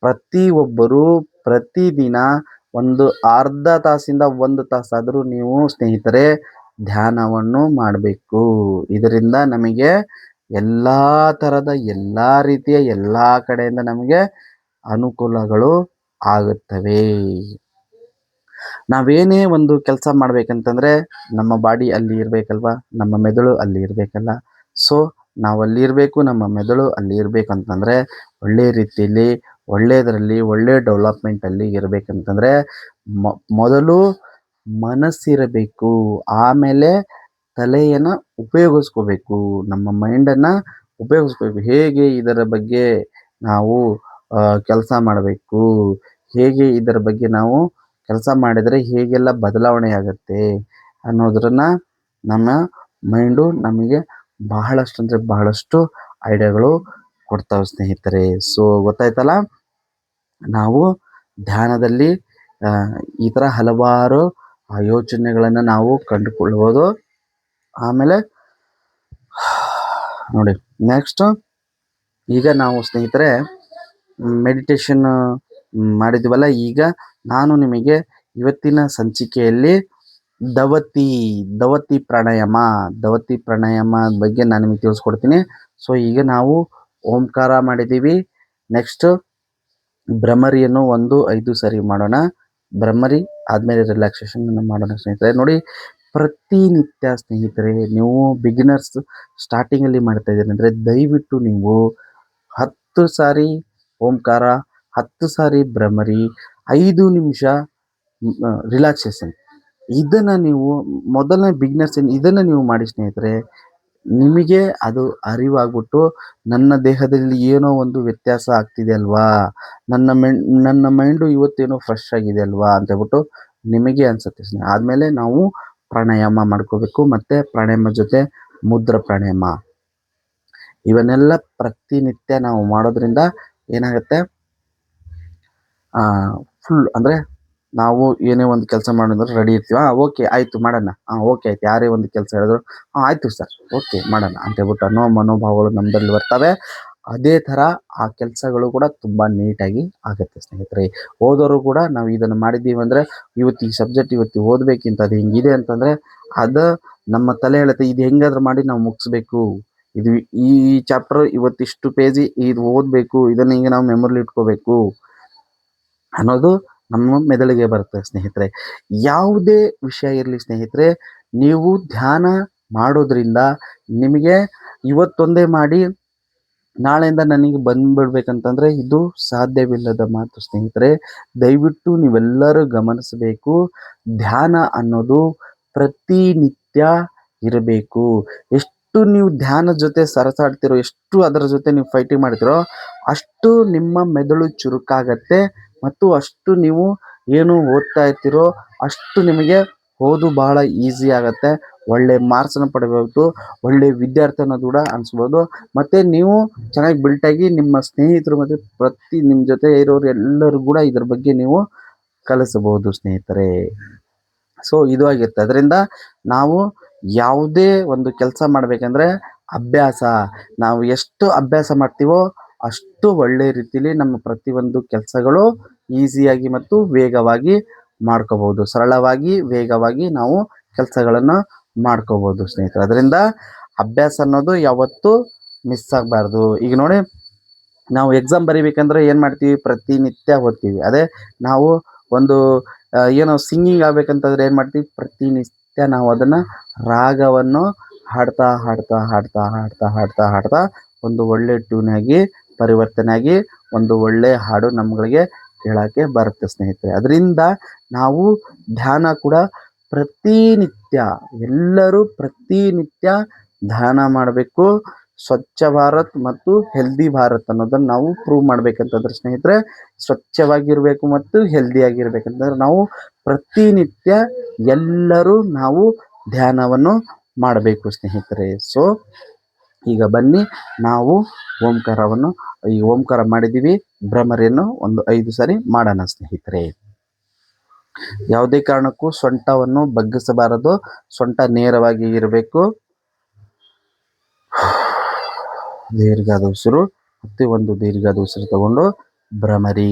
ಪ್ರತಿಯೊಬ್ಬರು ಪ್ರತಿದಿನ ಒಂದು ಅರ್ಧ ತಾಸಿಂದ 1 ತಾಸಾದರೂ ನೀವು ಸ್ನೇಹಿತರೆ ಧ್ಯಾನವನ್ನು ಮಾಡಬೇಕು. ಇದರಿಂದ ನಮಗೆ ಎಲ್ಲ ಥರದ ಎಲ್ಲ ರೀತಿಯ ಎಲ್ಲ ಕಡೆಯಿಂದ ನಮಗೆ ಅನುಕೂಲಗಳು ಆಗುತ್ತವೆ. ನಾವೇನೇ ಒಂದು ಕೆಲಸ ಮಾಡ್ಬೇಕಂತಂದ್ರೆ ನಮ್ಮ ಬಾಡಿ ಅಲ್ಲಿ ಇರಬೇಕಲ್ವಾ, ನಮ್ಮ ಮೆದುಳು ಅಲ್ಲಿ ಇರಬೇಕಲ್ಲ. ಸೊ ನಾವು ಅಲ್ಲಿ ಇರಬೇಕು, ನಮ್ಮ ಮೆದುಳು ಅಲ್ಲಿ ಇರಬೇಕಂತಂದ್ರೆ ಒಳ್ಳೆ ರೀತಿಯಲ್ಲಿ ಒಳ್ಳೆ ಡೆವಲಪ್ಮೆಂಟಲ್ಲಿ ಇರಬೇಕಂತಂದ್ರೆ ಮೊದಲು ಮನಸ್ಸಿರಬೇಕು, ಆಮೇಲೆ ತಲೆಯನ್ನು ಉಪಯೋಗಿಸ್ಕೋಬೇಕು, ನಮ್ಮ ಮೈಂಡನ್ನು ಉಪಯೋಗಿಸ್ಬೇಕು. ಹೇಗೆ ಇದರ ಬಗ್ಗೆ ನಾವು ಕೆಲಸ ಮಾಡಬೇಕು, ಹೇಗೆ ಇದರ ಬಗ್ಗೆ ನಾವು ಕೆಲಸ ಮಾಡಿದರೆ ಹೇಗೆಲ್ಲ ಬದಲಾವಣೆ ಆಗುತ್ತೆ ಅನ್ನೋದನ್ನ ನಮ್ಮ ಮೈಂಡು ನಮಗೆ ಬಹಳಷ್ಟು ಅಂದರೆ ಬಹಳಷ್ಟು ಐಡಿಯಾಗಳು ಕೊಡ್ತಾವೆ ಸ್ನೇಹಿತರೆ. ಸೊ ಗೊತ್ತಾಯ್ತಲ್ಲ, ನಾವು ಧ್ಯಾನದಲ್ಲಿ ಈ ಥರ ಹಲವಾರು ಯೋಚನೆಗಳನ್ನು ನಾವು ಕಂಡುಕೊಳ್ಳಬಹುದು. ಆಮೇಲೆ ನೋಡಿ ನೆಕ್ಸ್ಟ್ ಈಗ ನಾವು ಸ್ನೇಹಿತರೆ ಮೆಡಿಟೇಷನ್ ಮಾಡಿದ್ವಲ್ಲ, ಈಗ ನಾನು ನಿಮಗೆ ಇವತ್ತಿನ ಸಂಚಿಕೆಯಲ್ಲಿ ದವತಿ ಪ್ರಾಣಾಯಾಮ ಬಗ್ಗೆ ನಾನು ನಿಮಗೆ ತಿಳಿಸ್ಕೊಡ್ತೀನಿ. ಸೊ ಈಗ ನಾವು ಓಂಕಾರ ಮಾಡಿದ್ದೀವಿ. ನೆಕ್ಸ್ಟ್ ಭ್ರಮರಿಯನ್ನು 5 ಸರಿ ಮಾಡೋಣ. ಭ್ರಮರಿ ಆದಮೇಲೆ ರಿಲ್ಯಾಕ್ಸೇಷನ್ ಮಾಡೋಣ ಸ್ನೇಹಿತರೆ. ನೋಡಿ ಪ್ರತಿನಿತ್ಯ ಸ್ನೇಹಿತರೆ ನೀವು ಬಿಗಿನರ್ಸ್ ಸ್ಟಾರ್ಟಿಂಗಲ್ಲಿ ಮಾಡ್ತಾ ಇದ್ದೀರಿ ಅಂದರೆ ದಯವಿಟ್ಟು ನೀವು 10 ಸಾರಿ ಓಂಕಾರ, 10 ಸಾರಿ ಭ್ರಮರಿ, 5 ನಿಮಿಷ ರಿಲ್ಯಾಕ್ಸೇಷನ್, ಇದನ್ನು ನೀವು ಮೊದಲನೇ ಬಿಗಿನರ್ಸ್ ಇದನ್ನು ನೀವು ಮಾಡಿ ಸ್ನೇಹಿತರೆ. ನಿಮಗೆ ಅದು ಅರಿವಾಗ್ಬಿಟ್ಟು ನನ್ನ ದೇಹದಲ್ಲಿ ಏನೋ ಒಂದು ವ್ಯತ್ಯಾಸ ಆಗ್ತಿದೆ ಅಲ್ವಾ, ನನ್ನ ಮೈಂಡು ಇವತ್ತೇನೋ ಫ್ರೆಶ್ ಆಗಿದೆ ಅಲ್ವಾ ಅಂತ ಹೇಳ್ಬಿಟ್ಟು ನಿಮಗೆ ಅನಿಸುತ್ತೆ ಸ್ನೇಹಿತರೆ. ಆದಮೇಲೆ ನಾವು ಪ್ರಾಣಾಯಾಮ ಮಾಡ್ಕೋಬೇಕು. ಮತ್ತು ಪ್ರಾಣಾಯಾಮ ಜೊತೆ ಮುದ್ರಾ ಪ್ರಾಣಾಯಾಮ ಇವನ್ನೆಲ್ಲ ಪ್ರತಿನಿತ್ಯ ನಾವು ಮಾಡೋದ್ರಿಂದ ಏನಾಗುತ್ತೆ, ಫುಲ್ ಅಂದರೆ ನಾವು ಏನೇ ಒಂದು ಕೆಲಸ ಮಾಡಿದ್ರೆ ರೆಡಿ ಇರ್ತೀವಿ. ಓಕೆ ಆಯಿತು ಮಾಡೋಣ, ಓಕೆ ಆಯ್ತು, ಯಾರೇ ಒಂದು ಕೆಲಸ ಹೇಳಿದ್ರು ಆಯಿತು ಸರ್ ಓಕೆ ಮಾಡೋಣ ಅಂತ ಹೇಳ್ಬಿಟ್ಟು ಅನ್ನೋ ಮನೋಭಾವಗಳು ನಮ್ಮದಲ್ಲಿ ಬರ್ತವೆ. ಅದೇ ಥರ ಆ ಕೆಲಸಗಳು ಕೂಡ ತುಂಬ ನೀಟಾಗಿ ಆಗುತ್ತೆ ಸ್ನೇಹಿತರೆ. ಓದೋರು ಕೂಡ ನಾವು ಇದನ್ನು ಮಾಡಿದ್ದೀವಿ ಅಂದರೆ ಇವತ್ತು ಈ ಸಬ್ಜೆಕ್ಟ್ ಇವತ್ತು ಓದಬೇಕಿಂತ ಅದು ಹಿಂಗಿದೆ ಅಂತಂದರೆ ಅದು ನಮ್ಮ ತಲೆ ಹೇಳುತ್ತೆ ಇದು ಹೆಂಗಾದ್ರೂ ಮಾಡಿ ನಾವು ಮುಗಿಸ್ಬೇಕು, ಇದು ಈ ಚಾಪ್ಟರ್ ಇವತ್ತಿಷ್ಟು ಪೇಜಿ ಇದು ಓದಬೇಕು, ಇದನ್ನು ಹಿಂಗೆ ನಾವು ಮೆಮೊರಿಲಿ ಇಟ್ಕೋಬೇಕು ಅನ್ನೋದು ನಮ್ಮ ಮೆದುಳಿಗೆ ಬರುತ್ತೆ ಸ್ನೇಹಿತರೆ. ಯಾವುದೇ ವಿಷಯ ಇರಲಿ ಸ್ನೇಹಿತರೆ, ನೀವು ಧ್ಯಾನ ಮಾಡೋದ್ರಿಂದ ನಿಮಗೆ ಇವತ್ತೊಂದೇ ಮಾಡಿ ನಾಳೆಯಿಂದ ನನಗೆ ಬಂದ್ಬಿಡ್ಬೇಕಂತಂದರೆ ಇದು ಸಾಧ್ಯವಿಲ್ಲದ ಮಾತು ಸ್ನೇಹಿತರೆ. ದಯವಿಟ್ಟು ನೀವೆಲ್ಲರೂ ಗಮನಿಸಬೇಕು, ಧ್ಯಾನ ಅನ್ನೋದು ಪ್ರತಿನಿತ್ಯ ಇರಬೇಕು. ಎಷ್ಟು ನೀವು ಧ್ಯಾನ ಜೊತೆ ಸರಸಾಡ್ತಿರೋ, ಎಷ್ಟು ಅದರ ಜೊತೆ ನೀವು ಫೈಟಿಂಗ್ ಮಾಡ್ತಿರೋ ಅಷ್ಟು ನಿಮ್ಮ ಮೆದುಳು ಚುರುಕಾಗತ್ತೆ ಮತ್ತು ಅಷ್ಟು ನೀವು ಏನು ಓದ್ತಾ ಇರ್ತೀರೋ ಅಷ್ಟು ನಿಮಗೆ ಓದು ಬಹಳ ಈಸಿ ಆಗುತ್ತೆ. ಒಳ್ಳೆ ಮಾರ್ಕ್ಸನ್ನು ಪಡಿಬೋದು, ಒಳ್ಳೆ ವಿದ್ಯಾರ್ಥಿ ಅನ್ನೋದು ಕೂಡ ಅನಿಸ್ಬೋದು. ಮತ್ತು ನೀವು ಚೆನ್ನಾಗಿ ಬಿಲ್ಟಾಗಿ ನಿಮ್ಮ ಸ್ನೇಹಿತರು ಮತ್ತು ನಿಮ್ಮ ಜೊತೆ ಇರೋರು ಎಲ್ಲರೂ ಕೂಡ ಇದ್ರ ಬಗ್ಗೆ ನೀವು ಕಲಿಸಬಹುದು ಸ್ನೇಹಿತರೆ. ಸೊ ಇದು ಆಗಿರುತ್ತೆ. ಅದರಿಂದ ನಾವು ಯಾವುದೇ ಒಂದು ಕೆಲಸ ಮಾಡಬೇಕಂದ್ರೆ ಅಭ್ಯಾಸ, ನಾವು ಎಷ್ಟು ಅಭ್ಯಾಸ ಮಾಡ್ತೀವೋ ಅಷ್ಟು ಒಳ್ಳೆ ರೀತಿಲಿ ನಮ್ಮ ಪ್ರತಿಯೊಂದು ಕೆಲಸಗಳು ಈಸಿಯಾಗಿ ಮತ್ತು ವೇಗವಾಗಿ ಮಾಡ್ಕೋಬಹುದು, ಸರಳವಾಗಿ ವೇಗವಾಗಿ ನಾವು ಕೆಲಸಗಳನ್ನು ಮಾಡ್ಕೋಬಹುದು ಸ್ನೇಹಿತರೆ. ಅದರಿಂದ ಅಭ್ಯಾಸ ಅನ್ನೋದು ಯಾವತ್ತೂ ಮಿಸ್ ಆಗಬಾರ್ದು. ಈಗ ನೋಡಿ, ನಾವು ಎಕ್ಸಾಮ್ ಬರಿಬೇಕಂದ್ರೆ ಏನು ಮಾಡ್ತೀವಿ, ಪ್ರತಿನಿತ್ಯ ಓದ್ತೀವಿ. ಅದೇ ನಾವು ಒಂದು ಏನೋ ಸಿಂಗಿಂಗ್ ಆಗ್ಬೇಕಂತಂದ್ರೆ ಏನು ಮಾಡ್ತೀವಿ, ಪ್ರತಿನಿತ್ಯ ನಾವು ಅದನ್ನು ರಾಗವನ್ನು ಹಾಡ್ತಾ ಹಾಡ್ತಾ ಹಾಡ್ತಾ ಹಾಡ್ತಾ ಹಾಡ್ತಾ ಹಾಡ್ತಾ ಒಂದು ಒಳ್ಳೆ ಟ್ಯೂನಾಗಿ ಪರಿವರ್ತನೆ ಆಗಿ ಒಂದು ಒಳ್ಳೆ ಹಾಡು ನಮ್ಮಗಳಿಗೆ ಕೇಳೋಕ್ಕೆ ಬರುತ್ತೆ ಸ್ನೇಹಿತರೆ. ಅದರಿಂದ ನಾವು ಧ್ಯಾನ ಕೂಡ ಪ್ರತಿನಿತ್ಯ, ಎಲ್ಲರೂ ಪ್ರತಿನಿತ್ಯ ಧ್ಯಾನ ಮಾಡಬೇಕು. ಸ್ವಚ್ಛ ಭಾರತ್ ಮತ್ತು ಹೆಲ್ದಿ ಭಾರತ್ ಅನ್ನೋದನ್ನು ನಾವು ಪ್ರೂವ್ ಮಾಡ್ಬೇಕಂತಂದ್ರೆ ಸ್ನೇಹಿತರೆ, ಸ್ವಚ್ಛವಾಗಿರಬೇಕು ಮತ್ತು ಹೆಲ್ದಿಯಾಗಿರ್ಬೇಕಂತಂದ್ರೆ ನಾವು ಪ್ರತಿನಿತ್ಯ ಎಲ್ಲರೂ ನಾವು ಧ್ಯಾನವನ್ನು ಮಾಡಬೇಕು ಸ್ನೇಹಿತರೆ. ಸೊ ಈಗ ಬನ್ನಿ, ನಾವು ಓಂಕಾರವನ್ನು, ಈ ಓಂಕಾರ ಮಾಡಿದ್ದೀವಿ, ಭ್ರಮರಿಯನ್ನು ಒಂದು 5 ಸಾರಿ ಮಾಡೋಣ ಸ್ನೇಹಿತರೆ. ಯಾವುದೇ ಕಾರಣಕ್ಕೂ ಸೊಂಟವನ್ನು ಬಗ್ಗಿಸಬಾರದು, ಸೊಂಟ ನೇರವಾಗಿ ಇರಬೇಕು. ದೀರ್ಘಾದ ಉಸಿರು, ಮತ್ತೆ ಒಂದು ದೀರ್ಘಾದ ಉಸಿರು ತಗೊಂಡು ಭ್ರಮರಿ.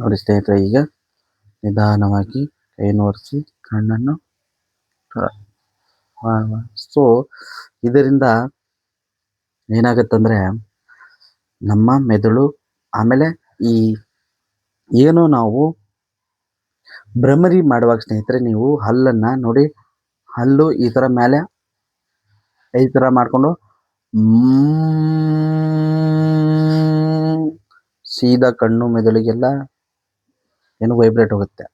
ನೋಡಿ ಸ್ನೇಹಿತರೆ, ಈಗ ನಿಧಾನವಾಗಿ ಕೈಯನ್ನು ಒರೆಸಿ ಕಣ್ಣನ್ನು. ಸೊ ಇದರಿಂದ ಏನಾಗುತ್ತಂದ್ರೆ ನಮ್ಮ ಮೆದುಳು, ಆಮೇಲೆ ಈ ಏನು ನಾವು ಭ್ರಮರಿ ಮಾಡುವಾಗ ಸ್ನೇಹಿತರೆ, ನೀವು ಹಲ್ಲನ್ನು ನೋಡಿ, ಹಲ್ಲು ಈ ಥರ ಮೇಲೆ ಈ ಥರ ಮಾಡಿಕೊಂಡು ಸೀದಾ ಕಣ್ಣು ಮೆದುಳಿಗೆಲ್ಲ ಏನು ವೈಬ್ರೇಟ್ ಹೋಗುತ್ತೆ.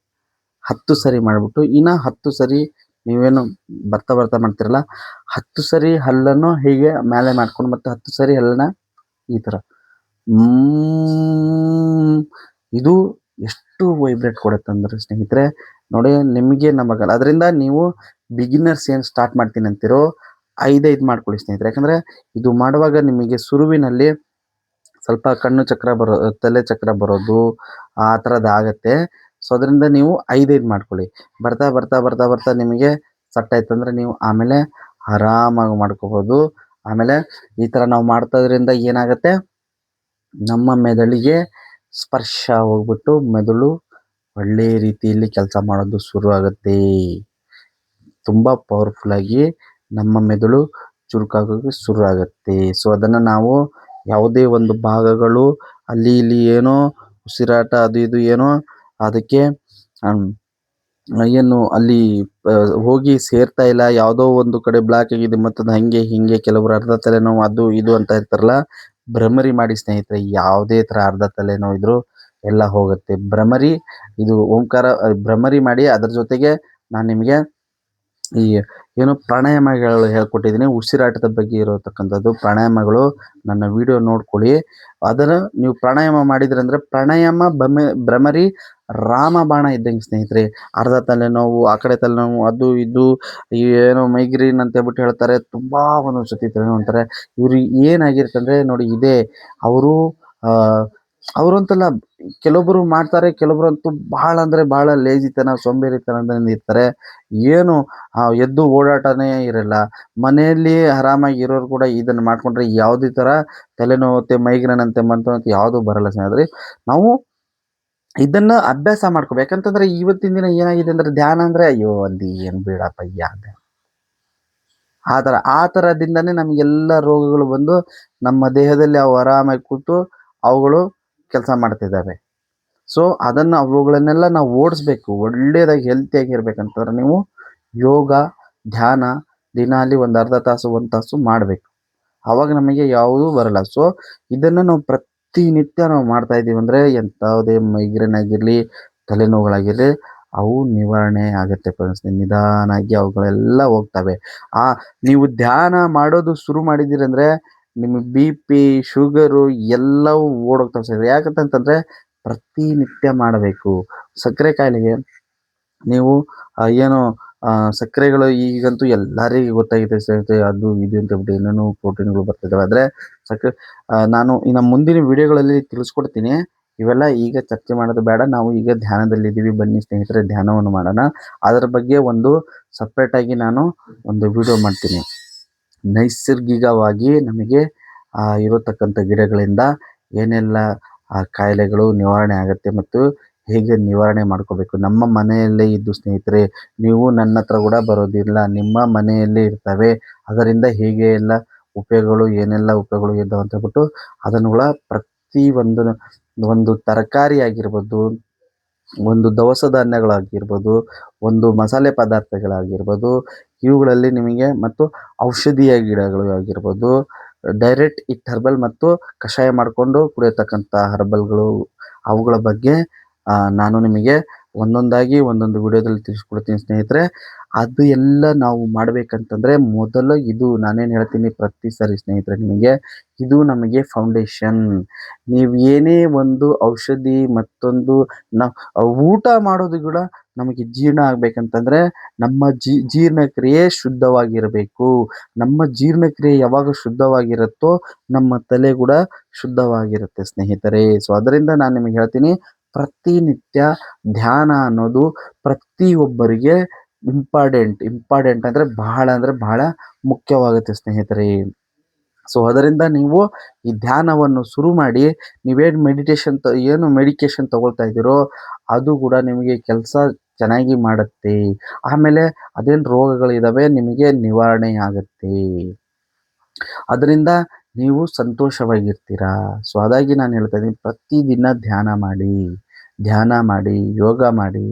10 ಸರಿ ಮಾಡಿಬಿಟ್ಟು ಇನ್ನು 10 ಸರಿ ನೀವೇನು ಬರ್ತಾ ಬರ್ತಾ ಮಾಡ್ತಿರಲ್ಲ, 10 ಸರಿ ಹಲ್ಲನ್ನು ಹೀಗೆ ಮೇಲೆ ಮಾಡ್ಕೊಂಡು ಮತ್ತೆ 10 ಸರಿ ಹಲ್ಲನ್ನ ಈ ಥರ ಇದು ಎಷ್ಟು ವೈಬ್ರೇಟ್ ಕೊಡುತ್ತೆ ಅಂದರೆ ಸ್ನೇಹಿತರೆ ನೋಡಿ, ನಿಮಗೆ ನಮಗಲ್ಲ. ಅದರಿಂದ ನೀವು ಬಿಗಿನರ್ಸ್ ಏನು ಸ್ಟಾರ್ಟ್ ಮಾಡ್ತೀನಿ ಅಂತಿರೋ 5 ಮಾಡ್ಕೊಳ್ಳಿ ಸ್ನೇಹಿತರೆ. ಯಾಕಂದರೆ ಇದು ಮಾಡುವಾಗ ನಿಮಗೆ ಶುರುವಿನಲ್ಲಿ ಸ್ವಲ್ಪ ಕಣ್ಣು ಚಕ್ರ ತಲೆ ಚಕ್ರ ಬರೋದು ಆ ಥರದ್ದು ಆಗುತ್ತೆ. ಸೊ ಅದರಿಂದ ನೀವು 5 ಮಾಡ್ಕೊಳ್ಳಿ. ಬರ್ತಾ ಬರ್ತಾ ಬರ್ತಾ ಬರ್ತಾ ನಿಮಗೆ ಸೆಟ್ ಆಯ್ತಂದರೆ ನೀವು ಆಮೇಲೆ ಆರಾಮಾಗಿ ಮಾಡ್ಕೋಬೋದು. ಆಮೇಲೆ ಈ ಥರ ನಾವು ಮಾಡ್ತೋದ್ರಿಂದ ಏನಾಗುತ್ತೆ, ನಮ್ಮ ಮೆದುಳಿಗೆ ಸ್ಪರ್ಶ ಹೋಗ್ಬಿಟ್ಟು ಮೆದುಳು ಒಳ್ಳೆ ರೀತಿಯಲ್ಲಿ ಕೆಲಸ ಮಾಡೋದು ಶುರು ಆಗುತ್ತೆ. ತುಂಬ ಪವರ್ಫುಲ್ಲಾಗಿ ನಮ್ಮ ಮೆದುಳು ಚುರುಕಾಗೋಕ್ಕೆ ಶುರು ಆಗುತ್ತೆ. ಸೊ ಅದನ್ನು ನಾವು ಯಾವುದೇ ಒಂದು ಭಾಗಗಳು ಅಲ್ಲಿ ಇಲ್ಲಿ ಏನೋ ಉಸಿರಾಟ ಅದು ಇದು ಏನೋ ಅದಕ್ಕೆ ಏನು ಅಲ್ಲಿ ಹೋಗಿ ಸೇರ್ತಾ ಇಲ್ಲ, ಯಾವುದೋ ಒಂದು ಕಡೆ ಬ್ಲಾಕ್ ಆಗಿದೆ ಮತ್ತು ಹಾಗೆ ಹೀಗೆ ಕೆಲವರು ಅರ್ಧ ತಲೆನೋವು ಅದು ಇದು ಅಂತ ಇರ್ತಾರಲ್ಲ, ಭ್ರಮರಿ ಮಾಡಿ ಸ್ನೇಹಿತರೆ. ಯಾವುದೇ ಥರ ಅರ್ಧ ತಲೆನೋವು ಇದ್ದರೂ ಎಲ್ಲ ಹೋಗುತ್ತೆ. ಭ್ರಮರಿ, ಇದು ಓಂಕಾರ ಭ್ರಮರಿ ಮಾಡಿ. ಅದರ ಜೊತೆಗೆ ನಾನು ನಿಮಗೆ ಈ ಏನು ಪ್ರಾಣಾಯಾಮಗಳು ಹೇಳ್ಕೊಟ್ಟಿದ್ದೀನಿ. ಉಸಿರಾಟದ ಬಗ್ಗೆ ಇರತಕ್ಕಂಥದ್ದು ಪ್ರಾಣಾಯಾಮಗಳು. ನನ್ನ ವಿಡಿಯೋ ನೋಡ್ಕೊಳ್ಳಿ. ಅದನ್ನು ನೀವು ಪ್ರಾಣಾಯಾಮ ಮಾಡಿದ್ರಂದ್ರೆ ಪ್ರಾಣಾಯಾಮ ಭ್ರಮರಿ ರಾಮಬಾಣ ಇದ್ದಂಗೆ ಸ್ನೇಹಿತರೆ. ಅರ್ಧ ತಲೆನೋವು, ಆ ಕಡೆ ತಲೆನೋವು, ಅದು ಇದು ಏನೋ ಮೈಗ್ರೇನ್ ಅಂತ ಹೇಳ್ಬಿಟ್ಟು ಹೇಳ್ತಾರೆ. ತುಂಬ ಒಂದೊಂದು ಸತಿ ತಲೆನೋವು ಅಂತಾರೆ. ಇವ್ರು ಏನಾಗಿರ್ತಂದ್ರೆ ನೋಡಿ ಇದೇ ಅವರು ಅವರು ಅಂತಲ್ಲ, ಕೆಲವೊಬ್ಬರು ಮಾಡ್ತಾರೆ, ಕೆಲವೊಬ್ಬರಂತೂ ಭಾಳ ಅಂದರೆ ಭಾಳ ಲೇಜಿತನ, ಸೋಂಬೇರಿತನದಿಂದ ಇರ್ತಾರೆ. ಏನು ಎದ್ದು ಓಡಾಟನೇ ಇರಲ್ಲ. ಮನೆಯಲ್ಲಿ ಆರಾಮಾಗಿ ಇರೋರು ಕೂಡ ಇದನ್ನು ಮಾಡಿಕೊಂಡ್ರೆ ಯಾವುದೇ ಥರ ತಲೆನೋವುತ್ತೆ, ಮೈಗ್ರೇನ್ ಅಂತೆ, ಮಂತು ಯಾವುದೂ ಬರಲ್ಲ ಸ್ನೇಹಿತರೆ. ನಾವು ಇದನ್ನು ಅಭ್ಯಾಸ ಮಾಡ್ಕೋಬೇಕು. ಯಾಕಂತಂದರೆ ಇವತ್ತಿನ ದಿನ ಏನಾಗಿದೆ ಅಂದರೆ ಧ್ಯಾನ ಅಂದರೆ ಅಯ್ಯೋ ಅಲ್ಲಿ ಏನು ಬೇಡಪ್ಪ ಯಾಕೆ ಆ ಥರದಿಂದನೇ ನಮಗೆಲ್ಲ ರೋಗಗಳು ಬಂದು ನಮ್ಮ ದೇಹದಲ್ಲಿ ಅವು ಆರಾಮಾಗಿ ಕೂತು ಅವುಗಳು ಕೆಲಸ ಮಾಡ್ತಿದ್ದಾವೆ. ಸೊ ಅವುಗಳನ್ನೆಲ್ಲ ನಾವು ಓಡಿಸ್ಬೇಕು. ಒಳ್ಳೆಯದಾಗಿ ಹೆಲ್ತಿಯಾಗಿ ಇರಬೇಕಂತಂದ್ರೆ ನೀವು ಯೋಗ, ಧ್ಯಾನ ದಿನಾಲಿ ಒಂದು ಅರ್ಧ ತಾಸು, 1 ತಾಸು ಮಾಡಬೇಕು. ಆವಾಗ ನಮಗೆ ಯಾವುದೂ ಬರಲ್ಲ. ಸೊ ಇದನ್ನು ನಾವು ಪ್ರತಿನಿತ್ಯ ನಾವು ಮಾಡ್ತಾ ಇದ್ದೀವಿ ಅಂದರೆ ಎಂಥದೇ ಮೈಗ್ರೇನ್ ಆಗಿರಲಿ, ತಲೆನೋವುಗಳಾಗಿರಲಿ ಅವು ನಿವಾರಣೆ ಆಗುತ್ತೆ ಫ್ರೆಂಡ್ಸ್. ನಿಧಾನಾಗಿ ಅವುಗಳೆಲ್ಲ ಹೋಗ್ತವೆ. ನೀವು ಧ್ಯಾನ ಮಾಡೋದು ಶುರು ಮಾಡಿದ್ದೀರಂದರೆ ನಿಮಗೆ BP, ಶುಗರು ಎಲ್ಲವೂ ಓಡೋಗ್ತವೆ ಸರ್. ಯಾಕಂತಂದರೆ ಪ್ರತಿನಿತ್ಯ ಮಾಡಬೇಕು. ಸಕ್ಕರೆ ಕಾಯಿಲೆಗೆ ನೀವು ಏನು ಸಕ್ಕರೆಗಳು ಈಗಂತೂ ಎಲ್ಲರಿಗೂ ಗೊತ್ತಾಗಿದೆ ಸ್ನೇಹಿತರೆ. ಅದು ಇದು ಅಂತ ಹೇಳ್ಬಿಟ್ಟು ಏನೇನೋ ಪ್ರೋಟೀನ್ಗಳು ಬರ್ತಿದ್ದಾವೆ. ಆದರೆ ಸಕ್ಕರೆ ನಾನು ಇನ್ನು ಮುಂದಿನ ವಿಡಿಯೋಗಳಲ್ಲಿ ತಿಳಿಸ್ಕೊಡ್ತೀನಿ. ಇವೆಲ್ಲ ಈಗ ಚರ್ಚೆ ಮಾಡೋದು ಬೇಡ. ನಾವು ಈಗ ಧ್ಯಾನದಲ್ಲಿದ್ದೀವಿ. ಬನ್ನಿ ಸ್ನೇಹಿತರೆ, ಧ್ಯಾನವನ್ನು ಮಾಡೋಣ. ಅದರ ಬಗ್ಗೆ ಒಂದು ಸಪ್ರೇಟಾಗಿ ನಾನು ಒಂದು ವಿಡಿಯೋ ಮಾಡ್ತೀನಿ. ನೈಸರ್ಗಿಕವಾಗಿ ನಮಗೆ ಇರತಕ್ಕಂಥ ಗಿಡಗಳಿಂದ ಏನೆಲ್ಲ ಕಾಯಿಲೆಗಳು ನಿವಾರಣೆ ಆಗುತ್ತೆ ಮತ್ತು ಹೇಗೆ ನಿವಾರಣೆ ಮಾಡ್ಕೋಬೇಕು. ನಮ್ಮ ಮನೆಯಲ್ಲೇ ಇದ್ದು ಸ್ನೇಹಿತರೆ, ನೀವು ನನ್ನ ಹತ್ರ ಕೂಡ ಬರೋದಿಲ್ಲ, ನಿಮ್ಮ ಮನೆಯಲ್ಲೇ ಇರ್ತವೆ. ಅದರಿಂದ ಹೇಗೆ ಎಲ್ಲ ಉಪಯೋಗಗಳು, ಏನೆಲ್ಲ ಉಪಯೋಗಗಳು ಇದ್ದಾವೆ ಅಂತ ಹೇಳ್ಬಿಟ್ಟು ಅದನ್ನು ಕೂಡ ಒಂದು ತರಕಾರಿ ಆಗಿರ್ಬೋದು, ಒಂದು ದವಸ ಧಾನ್ಯಗಳಾಗಿರ್ಬೋದು, ಒಂದು ಮಸಾಲೆ ಪದಾರ್ಥಗಳಾಗಿರ್ಬೋದು, ಇವುಗಳಲ್ಲಿ ನಿಮಗೆ ಮತ್ತು ಔಷಧೀಯ ಗಿಡಗಳು ಆಗಿರ್ಬೋದು, ಡೈರೆಕ್ಟ್ ಹರ್ಬಲ್ ಮತ್ತು ಕಷಾಯ ಮಾಡಿಕೊಂಡು ಕುಡಿಯತಕ್ಕಂಥ ಹರ್ಬಲ್ಗಳು, ಅವುಗಳ ಬಗ್ಗೆ ನಾನು ನಿಮಗೆ ಒಂದೊಂದಾಗಿ ಒಂದೊಂದು ವಿಡಿಯೋದಲ್ಲಿ ತಿಳಿಸ್ಕೊಡ್ತೀನಿ ಸ್ನೇಹಿತರೆ. ಅದು ಎಲ್ಲ ನಾವು ಮಾಡಬೇಕಂತಂದರೆ ಮೊದಲು ಇದು ನಾನೇನು ಹೇಳ್ತೀನಿ ಪ್ರತಿ ಸರಿ ಸ್ನೇಹಿತರೆ ನಿಮಗೆ, ಇದು ನಮಗೆ ಫೌಂಡೇಶನ್. ನೀವು ಏನೇ ಒಂದು ಔಷಧಿ ಮತ್ತೊಂದು ಊಟ ಮಾಡೋದು ಕೂಡ ನಮಗೆ ಜೀರ್ಣ ಆಗಬೇಕಂತಂದರೆ ನಮ್ಮ ಜೀರ್ಣಕ್ರಿಯೆ ಶುದ್ಧವಾಗಿರಬೇಕು. ನಮ್ಮ ಜೀರ್ಣಕ್ರಿಯೆ ಯಾವಾಗ ಶುದ್ಧವಾಗಿರುತ್ತೋ ನಮ್ಮ ತಲೆ ಕೂಡ ಶುದ್ಧವಾಗಿರುತ್ತೆ ಸ್ನೇಹಿತರೆ. ಸೊ ಅದರಿಂದ ನಾನು ನಿಮಗೆ ಹೇಳ್ತೀನಿ, ಪ್ರತಿನಿತ್ಯ ಧ್ಯಾನ ಅನ್ನೋದು ಪ್ರತಿಯೊಬ್ಬರಿಗೆ ಇಂಪಾರ್ಟೆಂಟ್ ಅಂದರೆ ಬಹಳ ಮುಖ್ಯವಾಗುತ್ತೆ ಸ್ನೇಹಿತರೆ. ಸೊ ಅದರಿಂದ ನೀವು ಈ ಧ್ಯಾನವನ್ನು ಶುರು ಮಾಡಿ. ನೀವೇನು ಮೆಡಿಕೇಶನ್ ತಗೊಳ್ತಾ ಇದ್ದೀರೋ ಅದು ಕೂಡ ನಿಮಗೆ ಕೆಲಸ ಚೆನ್ನಾಗಿ ಮಾಡುತ್ತೆ. ಆಮೇಲೆ ಅದೇನು ರೋಗಗಳಿದ್ದಾವೆ ನಿಮಗೆ ನಿವಾರಣೆ ಆಗುತ್ತೆ. ಅದರಿಂದ ನೀವು ಸಂತೋಷವಾಗಿರ್ತೀರಾ. ಸೊ ಅದಾಗಿ ನಾನು ಹೇಳ್ತಾ ಇದ್ದೀನಿ, ಪ್ರತಿದಿನ ಧ್ಯಾನ ಮಾಡಿ, ಯೋಗ ಮಾಡಿ,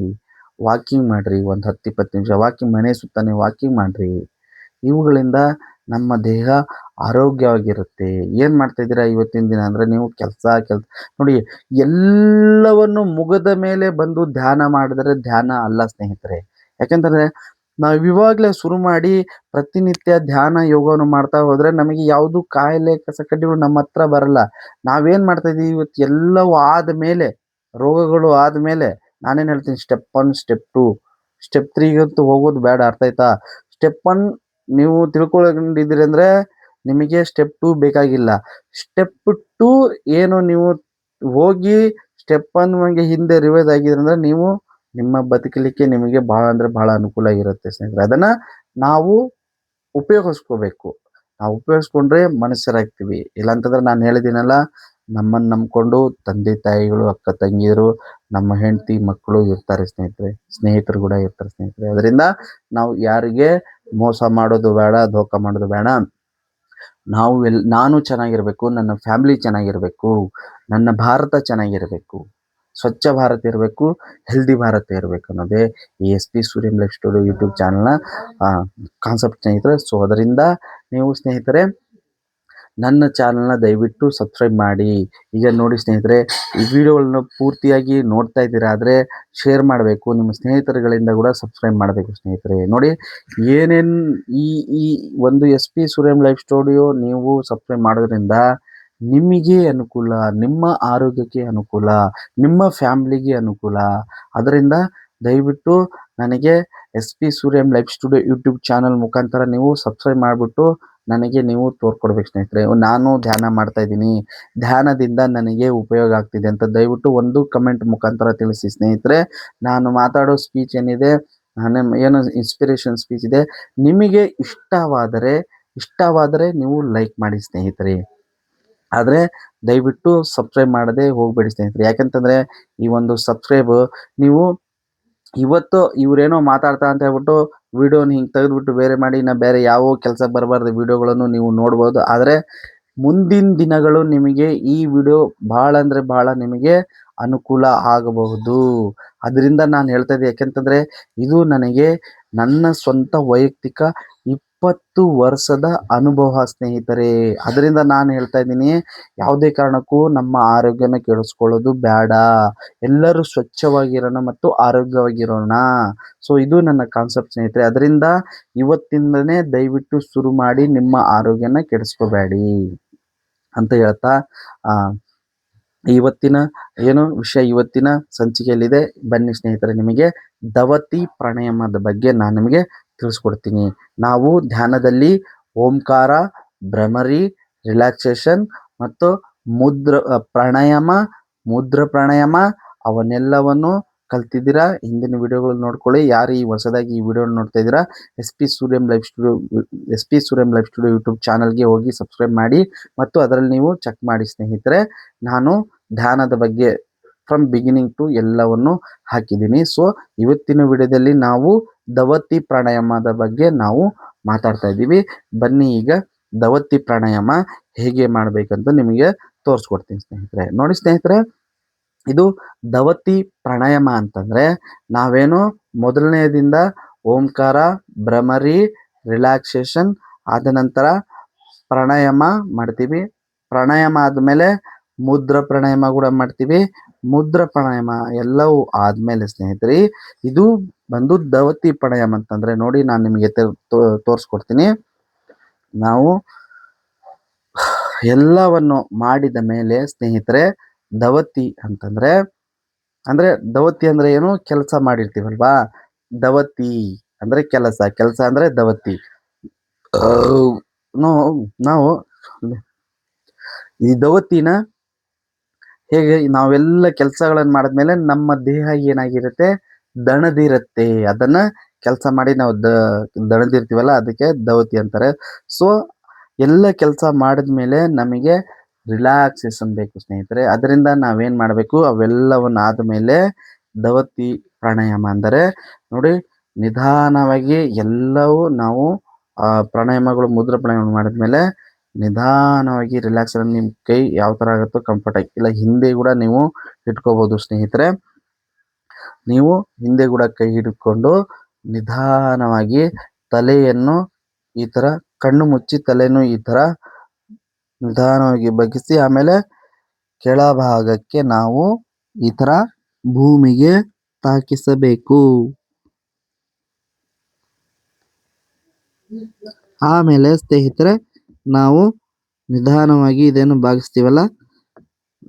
ವಾಕಿಂಗ್ ಮಾಡಿರಿ. ಒಂದು 10-20 ನಿಮಿಷ ವಾಕಿಂಗ್, ಮನೆ ಸುತ್ತಾನೆ ವಾಕಿಂಗ್ ಮಾಡಿರಿ. ಇವುಗಳಿಂದ ನಮ್ಮ ದೇಹ ಆರೋಗ್ಯವಾಗಿರುತ್ತೆ. ಏನು ಮಾಡ್ತಾಯಿದ್ದೀರಾ ಇವತ್ತಿನ ದಿನ ಅಂದರೆ ನೀವು ಕೆಲಸ ನೋಡಿ, ಎಲ್ಲವನ್ನು ಮುಗದ ಮೇಲೆ ಬಂದು ಧ್ಯಾನ ಮಾಡಿದರೆ ಧ್ಯಾನ ಅಲ್ಲ ಸ್ನೇಹಿತರೆ. ಯಾಕೆಂದರೆ ನಾವು ಇವಾಗಲೇ ಶುರು ಮಾಡಿ ಪ್ರತಿನಿತ್ಯ ಧ್ಯಾನ ಯೋಗವನ್ನು ಮಾಡ್ತಾ ಹೋದರೆ ನಮಗೆ ಯಾವುದು ಕಾಯಿಲೆ ಕಸಕಡ್ಡಿಗಳು ನಮ್ಮ ಹತ್ರ ಬರಲ್ಲ. ನಾವೇನು ಮಾಡ್ತಾಯಿದ್ದೀವಿ ಇವತ್ತು ಎಲ್ಲವೂ ಆದಮೇಲೆ, ರೋಗಗಳು ಆದಮೇಲೆ ನಾನೇನು ಹೇಳ್ತೀನಿ, ಸ್ಟೆಪ್ 1, ಸ್ಟೆಪ್ 2, ಸ್ಟೆಪ್ 3ಗಂತೂ ಹೋಗೋದು ಬೇಡ. ಅರ್ಥ ಆಯ್ತಾ? ಸ್ಟೆಪ್ 1 ನೀವು ತಿಳ್ಕೊಂಡಿದ್ದೀರಿ ಅಂದರೆ ನಿಮಗೆ ಸ್ಟೆಪ್ 2 ಬೇಕಾಗಿಲ್ಲ. ಸ್ಟೆಪ್ 2 ಏನು ನೀವು ಹೋಗಿ ಸ್ಟೆಪ್ 1ಗೆ ಹಿಂದೆ ರಿವೈಸ್ ಆಗಿದ್ರೆ ಅಂದರೆ ನೀವು ನಿಮ್ಮ ಬದುಕಲಿಕ್ಕೆ ನಿಮಗೆ ಭಾಳ ಅಂದರೆ ಭಾಳ ಅನುಕೂಲ ಇರುತ್ತೆ ಸ್ನೇಹಿತರೆ. ಅದನ್ನು ನಾವು ಉಪಯೋಗಿಸ್ಕೋಬೇಕು. ನಾವು ಉಪಯೋಗಿಸ್ಕೊಂಡ್ರೆ ಮನುಷ್ಯರಾಗ್ತೀವಿ. ಇಲ್ಲಾಂತಂದ್ರೆ ನಾನು ಹೇಳಿದ್ದೀನಲ್ಲ, ನಮ್ಮನ್ನು ನಂಬಿಕೊಂಡು ತಂದೆ ತಾಯಿಗಳು, ಅಕ್ಕ ತಂಗಿಯರು, ನಮ್ಮ ಹೆಂಡತಿ ಮಕ್ಕಳು ಇರ್ತಾರೆ ಸ್ನೇಹಿತರೆ. ಸ್ನೇಹಿತರು ಕೂಡ ಇರ್ತಾರೆ ಸ್ನೇಹಿತರೆ. ಅದರಿಂದ ನಾವು ಯಾರಿಗೆ ಮೋಸ ಮಾಡೋದು ಬೇಡ, ಧೋಖಾ ಮಾಡೋದು ಬೇಡ. ನಾನು ಚೆನ್ನಾಗಿರಬೇಕು, ನನ್ನ ಫ್ಯಾಮಿಲಿ ಚೆನ್ನಾಗಿರಬೇಕು, ನನ್ನ ಭಾರತ ಚೆನ್ನಾಗಿರಬೇಕು, ಸ್ವಚ್ಛ ಭಾರತ ಇರಬೇಕು, ಹೆಲ್ದಿ ಭಾರತ ಇರಬೇಕು ಅನ್ನೋದೇ ಈ SP Suryam life story YouTube ಚಾನಲ್ನ ಕಾನ್ಸೆಪ್ಟ್ ಸ್ನೇಹಿತರೆ. ಸೊ ಅದರಿಂದ ನೀವು ಸ್ನೇಹಿತರೆ ನನ್ನ ಚಾನಲ್ನ ದಯವಿಟ್ಟು ಸಬ್ಸ್ಕ್ರೈಬ್ ಮಾಡಿ. ಈಗ ನೋಡಿ ಸ್ನೇಹಿತರೆ, ಈ ವಿಡಿಯೋಗಳನ್ನ ಪೂರ್ತಿಯಾಗಿ ನೋಡ್ತಾ ಇದ್ದೀರಾ ಆದರೆ ಶೇರ್ ಮಾಡಬೇಕು, ನಿಮ್ಮ ಸ್ನೇಹಿತರುಗಳಿಂದ ಕೂಡ ಸಬ್ಸ್ಕ್ರೈಬ್ ಮಾಡಬೇಕು ಸ್ನೇಹಿತರೆ. ನೋಡಿ ಏನೇನು ಈ ಈ ಒಂದು SP ಸೂರ್ಯಂ ಲೈಫ್ ಸ್ಟುಡಿಯೋ ನೀವು ಸಬ್ಸ್ಕ್ರೈಬ್ ಮಾಡೋದ್ರಿಂದ ನಿಮಗೆ ಅನುಕೂಲ, ನಿಮ್ಮ ಆರೋಗ್ಯಕ್ಕೆ ಅನುಕೂಲ, ನಿಮ್ಮ ಫ್ಯಾಮ್ಲಿಗೆ ಅನುಕೂಲ. ಅದರಿಂದ ದಯವಿಟ್ಟು ನನಗೆ SP Suryam life studio YouTube channel ಮುಖಾಂತರ ನೀವು ಸಬ್ಸ್ಕ್ರೈಬ್ ಮಾಡಿಬಿಟ್ಟು ನನಗೆ ನೀವು ತೋರ್ಕೊಡ್ಬೇಕು ಸ್ನೇಹಿತರೆ. ನಾನು ಧ್ಯಾನ ಮಾಡ್ತಾ ಇದ್ದೀನಿ, ಧ್ಯಾನದಿಂದ ನನಗೆ ಉಪಯೋಗ ಆಗ್ತಿದೆ ಅಂತ ದಯವಿಟ್ಟು ಒಂದು ಕಮೆಂಟ್ ಮುಖಾಂತರ ತಿಳಿಸಿ ಸ್ನೇಹಿತರೆ. ನಾನು ಮಾತಾಡೋ ಸ್ಪೀಚ್ ಏನಿದೆ, ಏನು ಇನ್ಸ್ಪಿರೇಷನ್ ಸ್ಪೀಚ್ ಇದೆ, ನಿಮಗೆ ಇಷ್ಟವಾದರೆ ನೀವು ಲೈಕ್ ಮಾಡಿ ಸ್ನೇಹಿತರೆ. ಆದರೆ ದಯವಿಟ್ಟು ಸಬ್ಸ್ಕ್ರೈಬ್ ಮಾಡದೆ ಹೋಗಬೇಡಿ ಸ್ನೇಹಿತರೆ. ಯಾಕಂತಂದರೆ ಈ ಒಂದು ಸಬ್ಸ್ಕ್ರೈಬ್ ನೀವು ಇವತ್ತು ಇವರೇನೋ ಮಾತಾಡ್ತಾ ಅಂತ ಹೇಳ್ಬಿಟ್ಟು ವಿಡಿಯೋನ ಹಿಂಗೆ ತೆಗೆದುಬಿಟ್ಟು ಬೇರೆ ಮಾಡಿ ಬೇರೆ ಯಾವ ಕೆಲಸಕ್ಕೆ ಬರಬಾರ್ದು ವಿಡಿಯೋಗಳನ್ನು ನೀವು ನೋಡ್ಬೋದು. ಆದರೆ ಮುಂದಿನ ದಿನಗಳು ನಿಮಗೆ ಈ ವಿಡಿಯೋ ಭಾಳ ಅಂದರೆ ಭಾಳ ನಿಮಗೆ ಅನುಕೂಲ ಆಗಬಹುದು. ಅದರಿಂದ ನಾನು ಹೇಳ್ತಾ ಇದ್ದೆ, ಯಾಕೆಂತಂದರೆ ಇದು ನನಗೆ ನನ್ನ ಸ್ವಂತ ವೈಯಕ್ತಿಕ 20 ವರ್ಷದ ಅನುಭವ ಸ್ನೇಹಿತರೆ. ಅದರಿಂದ ನಾನು ಹೇಳ್ತಾ ಇದ್ದೀನಿ, ಯಾವುದೇ ಕಾರಣಕ್ಕೂ ನಮ್ಮ ಆರೋಗ್ಯನ ಕೆಡಿಸ್ಕೊಳ್ಳೋದು ಬೇಡ. ಎಲ್ಲರೂ ಸ್ವಚ್ಛವಾಗಿರೋಣ ಮತ್ತು ಆರೋಗ್ಯವಾಗಿರೋಣ. ಸೊ ಇದು ನನ್ನ ಕಾನ್ಸೆಪ್ಟ್ ಸ್ನೇಹಿತರೆ. ಅದರಿಂದ ಇವತ್ತಿಂದನೇ ದಯವಿಟ್ಟು ಶುರು ಮಾಡಿ, ನಿಮ್ಮ ಆರೋಗ್ಯನ ಕೆಡಿಸ್ಕೋಬೇಡಿ ಅಂತ ಹೇಳ್ತಾ ಇವತ್ತಿನ ಇವತ್ತಿನ ಸಂಚಿಕೆಯಲ್ಲಿದೆ. ಬನ್ನಿ ಸ್ನೇಹಿತರೆ, ನಿಮಗೆ ದವತಿ ಪ್ರಾಣಾಯಾಮದ ಬಗ್ಗೆ ನಾನು ನಿಮಗೆ ತಿಳಿಸ್ಕೊಡ್ತೀನಿ. ನಾವು ಧ್ಯಾನದಲ್ಲಿ ಓಂಕಾರ, ಭ್ರಮರಿ, ರಿಲ್ಯಾಕ್ಸೇಷನ್ ಮತ್ತು ಮುದ್ರ ಪ್ರಾಣಾಯಾಮ ಅವನ್ನೆಲ್ಲವನ್ನು ಕಲ್ತಿದ್ದೀರಾ. ಹಿಂದಿನ ವಿಡಿಯೋಗಳು ನೋಡ್ಕೊಳ್ಳಿ. ಯಾರು ಈ ಹೊಸದಾಗಿ ಈ ವಿಡಿಯೋ ನೋಡ್ತಾ ಇದ್ದೀರಾ, SP Suryam life studio YouTube ಚಾನಲ್ಗೆ ಹೋಗಿ ಸಬ್ಸ್ಕ್ರೈಬ್ ಮಾಡಿ ಮತ್ತು ಅದರಲ್ಲಿ ನೀವು ಚೆಕ್ ಮಾಡಿ ಸ್ನೇಹಿತರೆ. ನಾನು ಧ್ಯಾನದ ಬಗ್ಗೆ ಫ್ರಮ್ ಬಿಗಿನಿಂಗ್ ಟು ಎಲ್ಲವನ್ನು ಹಾಕಿದ್ದೀನಿ. ಸೊ ಇವತ್ತಿನ ವಿಡಿಯೋದಲ್ಲಿ ನಾವು ದವತಿ ಪ್ರಾಣಾಯಾಮದ ಬಗ್ಗೆ ನಾವು ಮಾತಾಡ್ತಾ ಇದ್ದೀವಿ. ಬನ್ನಿ ಈಗ ದವತಿ ಪ್ರಾಣಾಯಾಮ ಹೇಗೆ ಮಾಡಬೇಕಂತ ನಿಮಗೆ ತೋರಿಸ್ಕೊಡ್ತೀನಿ ಸ್ನೇಹಿತರೆ. ನೋಡಿ ಸ್ನೇಹಿತರೆ, ಇದು ದವತಿ ಪ್ರಾಣಾಯಾಮ ಅಂತಂದರೆ ನಾವೇನು ಮೊದಲನೆಯದಿಂದ ಓಂಕಾರ, ಭ್ರಮರಿ, ರಿಲ್ಯಾಕ್ಸೇಷನ್ ಆದ ನಂತರ ಪ್ರಾಣಾಯಾಮ ಮಾಡ್ತೀವಿ. ಪ್ರಾಣಾಯಾಮ ಆದಮೇಲೆ ಮುದ್ರ ಪ್ರಾಣಾಯಾಮ ಕೂಡ ಮಾಡ್ತೀವಿ. ಮುದ್ರ ಪ್ರಾಣಾಯಾಮ ಎಲ್ಲವೂ ಆದಮೇಲೆ ಸ್ನೇಹಿತರೆ, ಇದು ಬಂದು ದವತಿ ಪ್ರಾಣಾಯಾಮ ಅಂತಂದರೆ ನೋಡಿ ನಾನು ನಿಮಗೆ ತೋರಿಸ್ಕೊಡ್ತೀನಿ. ನಾವು ಎಲ್ಲವನ್ನು ಮಾಡಿದ ಮೇಲೆ ಸ್ನೇಹಿತರೆ, ದವತಿ ಅಂತಂದರೆ ದವತಿ ಅಂದರೆ ಏನು, ಕೆಲಸ ಮಾಡಿರ್ತೀವಲ್ವಾ, ದವತಿ ಅಂದರೆ ಕೆಲಸ ಅಂದರೆ ದವತಿ. ನಾವು ಈ ದವತಿನ ಹೇಗೆ ನಾವೆಲ್ಲ ಕೆಲಸಗಳನ್ನು ಮಾಡಿದ್ಮೇಲೆ ನಮ್ಮ ದೇಹ ಏನಾಗಿರುತ್ತೆ, ದಣದಿರುತ್ತೆ. ಅದನ್ನ ಕೆಲಸ ಮಾಡಿ ನಾವು ದಣದಿರ್ತೀವಲ್ಲ, ಅದಕ್ಕೆ ದವತಿ ಅಂತಾರೆ. ಸೊ ಎಲ್ಲ ಕೆಲಸ ಮಾಡಿದ್ಮೇಲೆ ನಮಗೆ ರಿಲ್ಯಾಕ್ಸೇಷನ್ ಬೇಕು ಸ್ನೇಹಿತರೆ. ಅದರಿಂದ ನಾವೇನು ಮಾಡಬೇಕು, ಅವೆಲ್ಲವನ್ನು ಆದಮೇಲೆ ದವತಿ ಪ್ರಾಣಾಯಾಮ ಅಂದರೆ ನೋಡಿ, ನಿಧಾನವಾಗಿ ಎಲ್ಲವೂ ನಾವು ಪ್ರಾಣಾಯಾಮಗಳು ಮುದ್ರ ಪ್ರಾಣಾಯಾಮ ಮಾಡಿದ್ಮೇಲೆ ನಿಧಾನವಾಗಿ ರಿಲ್ಯಾಕ್ಸೇಷನ್, ನಿಮ್ಮ ಕೈ ಯಾವ ಥರ ಆಗುತ್ತೋ ಕಂಫರ್ಟ್ ಆಗಿ, ಇಲ್ಲ ಹಿಂದೆ ಕೂಡ ನೀವು ಇಟ್ಕೋಬೋದು ಸ್ನೇಹಿತರೆ. ನೀವು ಹಿಂದೆ ಕೂಡ ಕೈ ಹಿಡ್ಕೊಂಡು ನಿಧಾನವಾಗಿ ತಲೆಯನ್ನು ಈ ಥರ ಕಣ್ಣು ಮುಚ್ಚಿ ತಲೆಯನ್ನು ಈ ಥರ ನಿಧಾನವಾಗಿ ಬಗ್ಗಿಸಿ, ಆಮೇಲೆ ಕೆಳಭಾಗಕ್ಕೆ ನಾವು ಈ ಥರ ಭೂಮಿಗೆ ತಾಕಿಸಬೇಕು. ಆಮೇಲೆ ಸ್ನೇಹಿತರೆ, ನಾವು ನಿಧಾನವಾಗಿ ಇದೇನು ಬಾಗಿಸ್ತೀವಲ್ಲ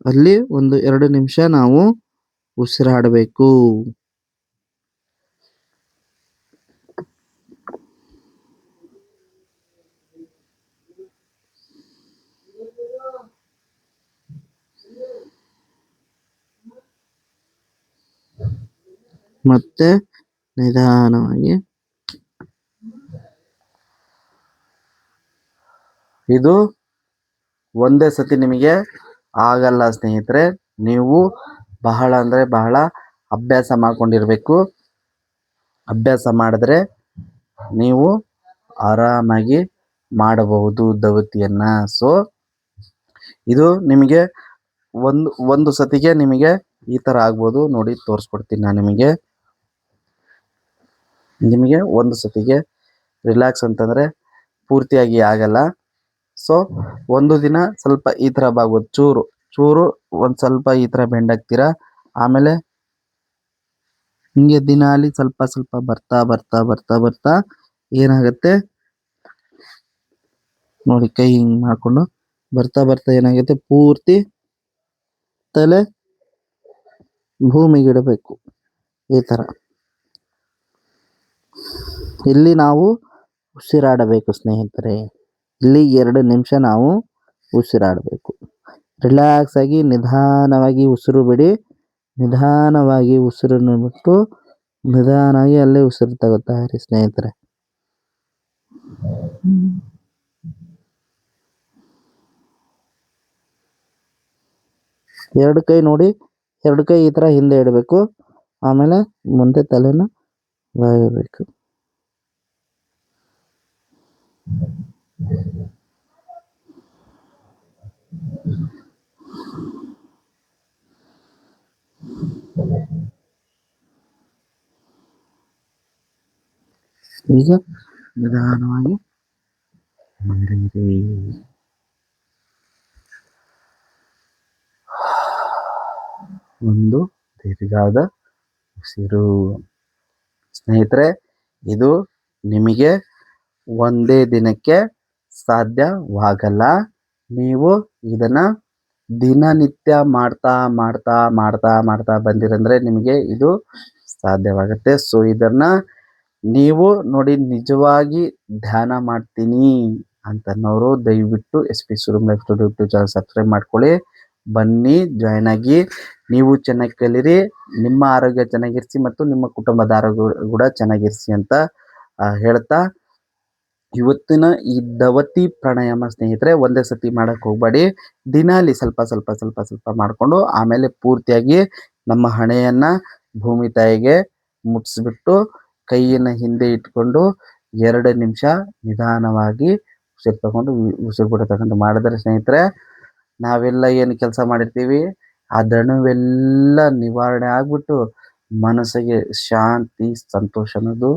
ಅಲ್ಲಿ 1-2 ನಿಮಿಷ ನಾವು ಉಸಿರಾಡಬೇಕು. ಮತ್ತೆ ನಿಧಾನವಾಗಿ ಇದು ಒಂದೇ ಸತಿ ನಿಮಗೆ ಆಗಲ್ಲ ಸ್ನೇಹಿತರೆ. ನೀವು ಬಹಳ ಅಂದರೆ ಬಹಳ ಅಭ್ಯಾಸ ಮಾಡ್ಕೊಂಡಿರಬೇಕು. ಅಭ್ಯಾಸ ಮಾಡಿದ್ರೆ ನೀವು ಆರಾಮಾಗಿ ಮಾಡಬಹುದು ದವತಿಯನ್ನು. ಸೊ ಇದು ನಿಮಗೆ ಒಂದು ಸತಿಗೆ ನಿಮಗೆ ಈ ಥರ ಆಗ್ಬೋದು. ನೋಡಿ ತೋರಿಸ್ಕೊಡ್ತೀನಿ ನಾನು ನಿಮಗೆ ಒಂದು ಸತಿಗೆ ರಿಲ್ಯಾಕ್ಸ್ ಅಂತಂದರೆ ಪೂರ್ತಿಯಾಗಿ ಆಗಲ್ಲ. ಸೊ ಒಂದು ದಿನ ಸ್ವಲ್ಪ ಈ ಥರ ಬಾಗೋದು, ಚೂರು ಚೂರು ಒಂದು ಸ್ವಲ್ಪ ಈ ಥರ ಬೆಂಡ್ ಹಾಕ್ತೀರಾ. ಆಮೇಲೆ ಹಿಂಗೆ ದಿನಾಲಿ ಸ್ವಲ್ಪ ಸ್ವಲ್ಪ ಬರ್ತಾ ಬರ್ತಾ ಬರ್ತಾ ಬರ್ತಾ ಏನಾಗುತ್ತೆ ನೋಡಿ, ಕೈ ಹಿಂಗೆ ಮಾಡ್ಕೊಂಡು ಬರ್ತಾ ಬರ್ತಾ ಏನಾಗುತ್ತೆ, ಪೂರ್ತಿ ತಲೆ ಭೂಮಿಗೆ ಇಡಬೇಕು ಈ ಥರ. ಇಲ್ಲಿ ನಾವು ಉಸಿರಾಡಬೇಕು ಸ್ನೇಹಿತರೆ. ಇಲ್ಲಿ 2 ನಿಮಿಷ ನಾವು ಉಸಿರಾಡಬೇಕು. ರಿಲ್ಯಾಕ್ಸ್ ಆಗಿ ನಿಧಾನವಾಗಿ ಉಸಿರು ಬಿಡಿ. ನಿಧಾನವಾಗಿ ಉಸಿರನ್ನು ಬಿಟ್ಟು ನಿಧಾನವಾಗಿ ಅಲ್ಲೇ ಉಸಿರು ತಗೋತಾ ಇರಿ ಸ್ನೇಹಿತರೆ. ಎರಡು ಕೈ ನೋಡಿ, 2 ಕೈ ಈ ಥರ ಹಿಂದೆ ಇಡಬೇಕು. ಆಮೇಲೆ ಮುಂದೆ ತಲೆನ ಬಾಯಬೇಕು. ಈಗ ನಿಧಾನವಾಗಿ ಮಾಡಿರಿ. ಒಂದು ದೀರ್ಘಾದ ಉಸಿರು. ಸ್ನೇಹಿತರೆ, ಇದು ನಿಮಗೆ ಒಂದೇ ದಿನಕ್ಕೆ ಸಾಧ್ಯವಾಗಲ್ಲ. ನೀವು ಇದನ್ನ ದಿನನಿತ್ಯ ಮಾಡ್ತಾ ಮಾಡ್ತಾ ಮಾಡ್ತಾ ಮಾಡ್ತಾ ಬಂದಿರಂದ್ರೆ ನಿಮಗೆ ಇದು ಸಾಧ್ಯವಾಗುತ್ತೆ. ಸೊ ಇದನ್ನ ನೀವು ನೋಡಿ, ನಿಜವಾಗಿ ಧ್ಯಾನ ಮಾಡ್ತೀನಿ ಅಂತನ್ನೋರು ದಯವಿಟ್ಟು SP Suryam life studio YouTube channel subscribe ಮಾಡ್ಕೊಳ್ಳಿ. ಬನ್ನಿ, ಜಾಯ್ನ್ ಆಗಿ. ನೀವು ಚೆನ್ನಾಗಿ ಕಲೀರಿ, ನಿಮ್ಮ ಆರೋಗ್ಯ ಚೆನ್ನಾಗಿರಿಸಿ ಮತ್ತು ನಿಮ್ಮ ಕುಟುಂಬದ ಆರೋಗ್ಯ ಕೂಡ ಚೆನ್ನಾಗಿರಿಸಿ ಅಂತ ಹೇಳ್ತಾ, ಇವತ್ತಿನ ಈ ದವತಿ ಪ್ರಾಣಾಯಾಮ ಸ್ನೇಹಿತರೆ ಒಂದೇ ಸತಿ ಮಾಡಕ್ಕೆ ಹೋಗಬೇಡಿ. ದಿನಾಲಿ ಸ್ವಲ್ಪ ಸ್ವಲ್ಪ ಸ್ವಲ್ಪ ಸ್ವಲ್ಪ ಮಾಡಿಕೊಂಡು ಆಮೇಲೆ ಪೂರ್ತಿಯಾಗಿ ನಮ್ಮ ಹಣೆಯನ್ನು ಭೂಮಿ ತಾಯಿಗೆ ಮುಟ್ಟಿಸ್ಬಿಟ್ಟು ಕೈಯನ್ನು ಹಿಂದೆ ಇಟ್ಕೊಂಡು 2 ನಿಮಿಷ ನಿಧಾನವಾಗಿ ಉಸಿರು ತಗೊಂಡು ಉಸಿರು ಬಿಡತಕ್ಕಂಥ ಮಾಡಿದ್ರೆ ಸ್ನೇಹಿತರೆ, ನಾವೆಲ್ಲ ಏನು ಕೆಲಸ ಮಾಡಿರ್ತೀವಿ ಆ ದಣವೆಲ್ಲ ನಿವಾರಣೆ ಆಗ್ಬಿಟ್ಟು ಮನಸ್ಸಿಗೆ ಶಾಂತಿ, ಸಂತೋಷ ಅನ್ನೋದು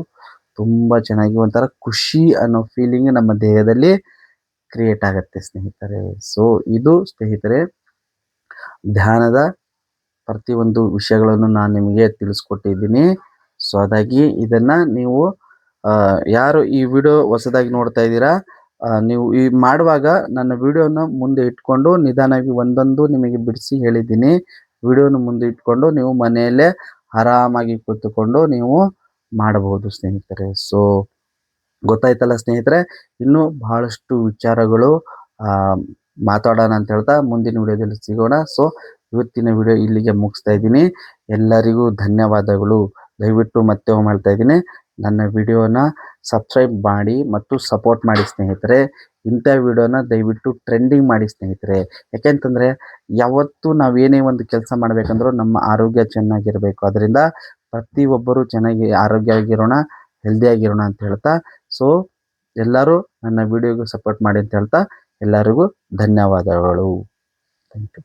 ತುಂಬ ಚೆನ್ನಾಗಿ ಒಂಥರ ಖುಷಿ ಅನ್ನೋ ಫೀಲಿಂಗ್ ನಮ್ಮ ದೇಹದಲ್ಲಿ ಕ್ರಿಯೇಟ್ ಆಗುತ್ತೆ ಸ್ನೇಹಿತರೆ. ಸೊ ಇದು ಸ್ನೇಹಿತರೆ ಧ್ಯಾನದ ಪ್ರತಿಯೊಂದು ವಿಷಯಗಳನ್ನು ನಾನು ನಿಮಗೆ ತಿಳಿಸ್ಕೊಟ್ಟಿದ್ದೀನಿ. ಸೊ ಅದಾಗಿ ಇದನ್ನ ನೀವು ಯಾರು ಈ ವಿಡಿಯೋ ಹೊಸದಾಗಿ ನೋಡ್ತಾ ಇದ್ದೀರಾ, ನೀವು ಈ ಮಾಡುವಾಗ ನನ್ನ ವಿಡಿಯೋನ ಮುಂದೆ ಇಟ್ಕೊಂಡು ನಿಧಾನವಾಗಿ ಒಂದೊಂದು ನಿಮಗೆ ಬಿಡಿಸಿ ಹೇಳಿದ್ದೀನಿ. ವಿಡಿಯೋನ ಮುಂದೆ ಇಟ್ಕೊಂಡು ನೀವು ಮನೆಯಲ್ಲೇ ಆರಾಮಾಗಿ ಕೂತ್ಕೊಂಡು ನೀವು ಮಾಡಬಹುದು ಸ್ನೇಹಿತರೆ. ಸೊ ಗೊತ್ತಾಯ್ತಲ್ಲ ಸ್ನೇಹಿತರೆ, ಇನ್ನೂ ಬಹಳಷ್ಟು ವಿಚಾರಗಳು ಮಾತಾಡೋಣ ಅಂತ ಹೇಳ್ತಾ ಮುಂದಿನ ವಿಡಿಯೋದಲ್ಲಿ ಸಿಗೋಣ. ಸೊ ಇವತ್ತಿನ ವಿಡಿಯೋ ಇಲ್ಲಿಗೆ ಮುಗಿಸ್ತಾ ಇದ್ದೀನಿ. ಎಲ್ಲರಿಗೂ ಧನ್ಯವಾದಗಳು. ದಯವಿಟ್ಟು ಮತ್ತೆ ಹೇಳ್ತಾ ಇದ್ದೀನಿ, ನನ್ನ ವಿಡಿಯೋನ ಸಬ್ಸ್ಕ್ರೈಬ್ ಮಾಡಿ ಮತ್ತು ಸಪೋರ್ಟ್ ಮಾಡಿ ಸ್ನೇಹಿತರೆ. ಇಂಥ ವಿಡಿಯೋನ ದಯವಿಟ್ಟು ಟ್ರೆಂಡಿಂಗ್ ಮಾಡಿ ಸ್ನೇಹಿತರೆ. ಯಾಕೆಂತಂದರೆ ಯಾವತ್ತೂ ನಾವೇನೇ ಒಂದು ಕೆಲಸ ಮಾಡಬೇಕಂದ್ರೂ ನಮ್ಮ ಆರೋಗ್ಯ ಚೆನ್ನಾಗಿರಬೇಕು. ಅದರಿಂದ ಪ್ರತಿಯೊಬ್ಬರು ಚೆನ್ನಾಗಿ ಆರೋಗ್ಯವಾಗಿರೋಣ, ಹೆಲ್ದಿಯಾಗಿರೋಣ ಅಂತ ಹೇಳ್ತಾ, ಸೊ ಎಲ್ಲರೂ ನನ್ನ ವಿಡಿಯೋಗೂ ಸಪೋರ್ಟ್ ಮಾಡಿ ಅಂತ ಹೇಳ್ತಾ ಎಲ್ಲರಿಗೂ ಧನ್ಯವಾದಗಳು. Thank you.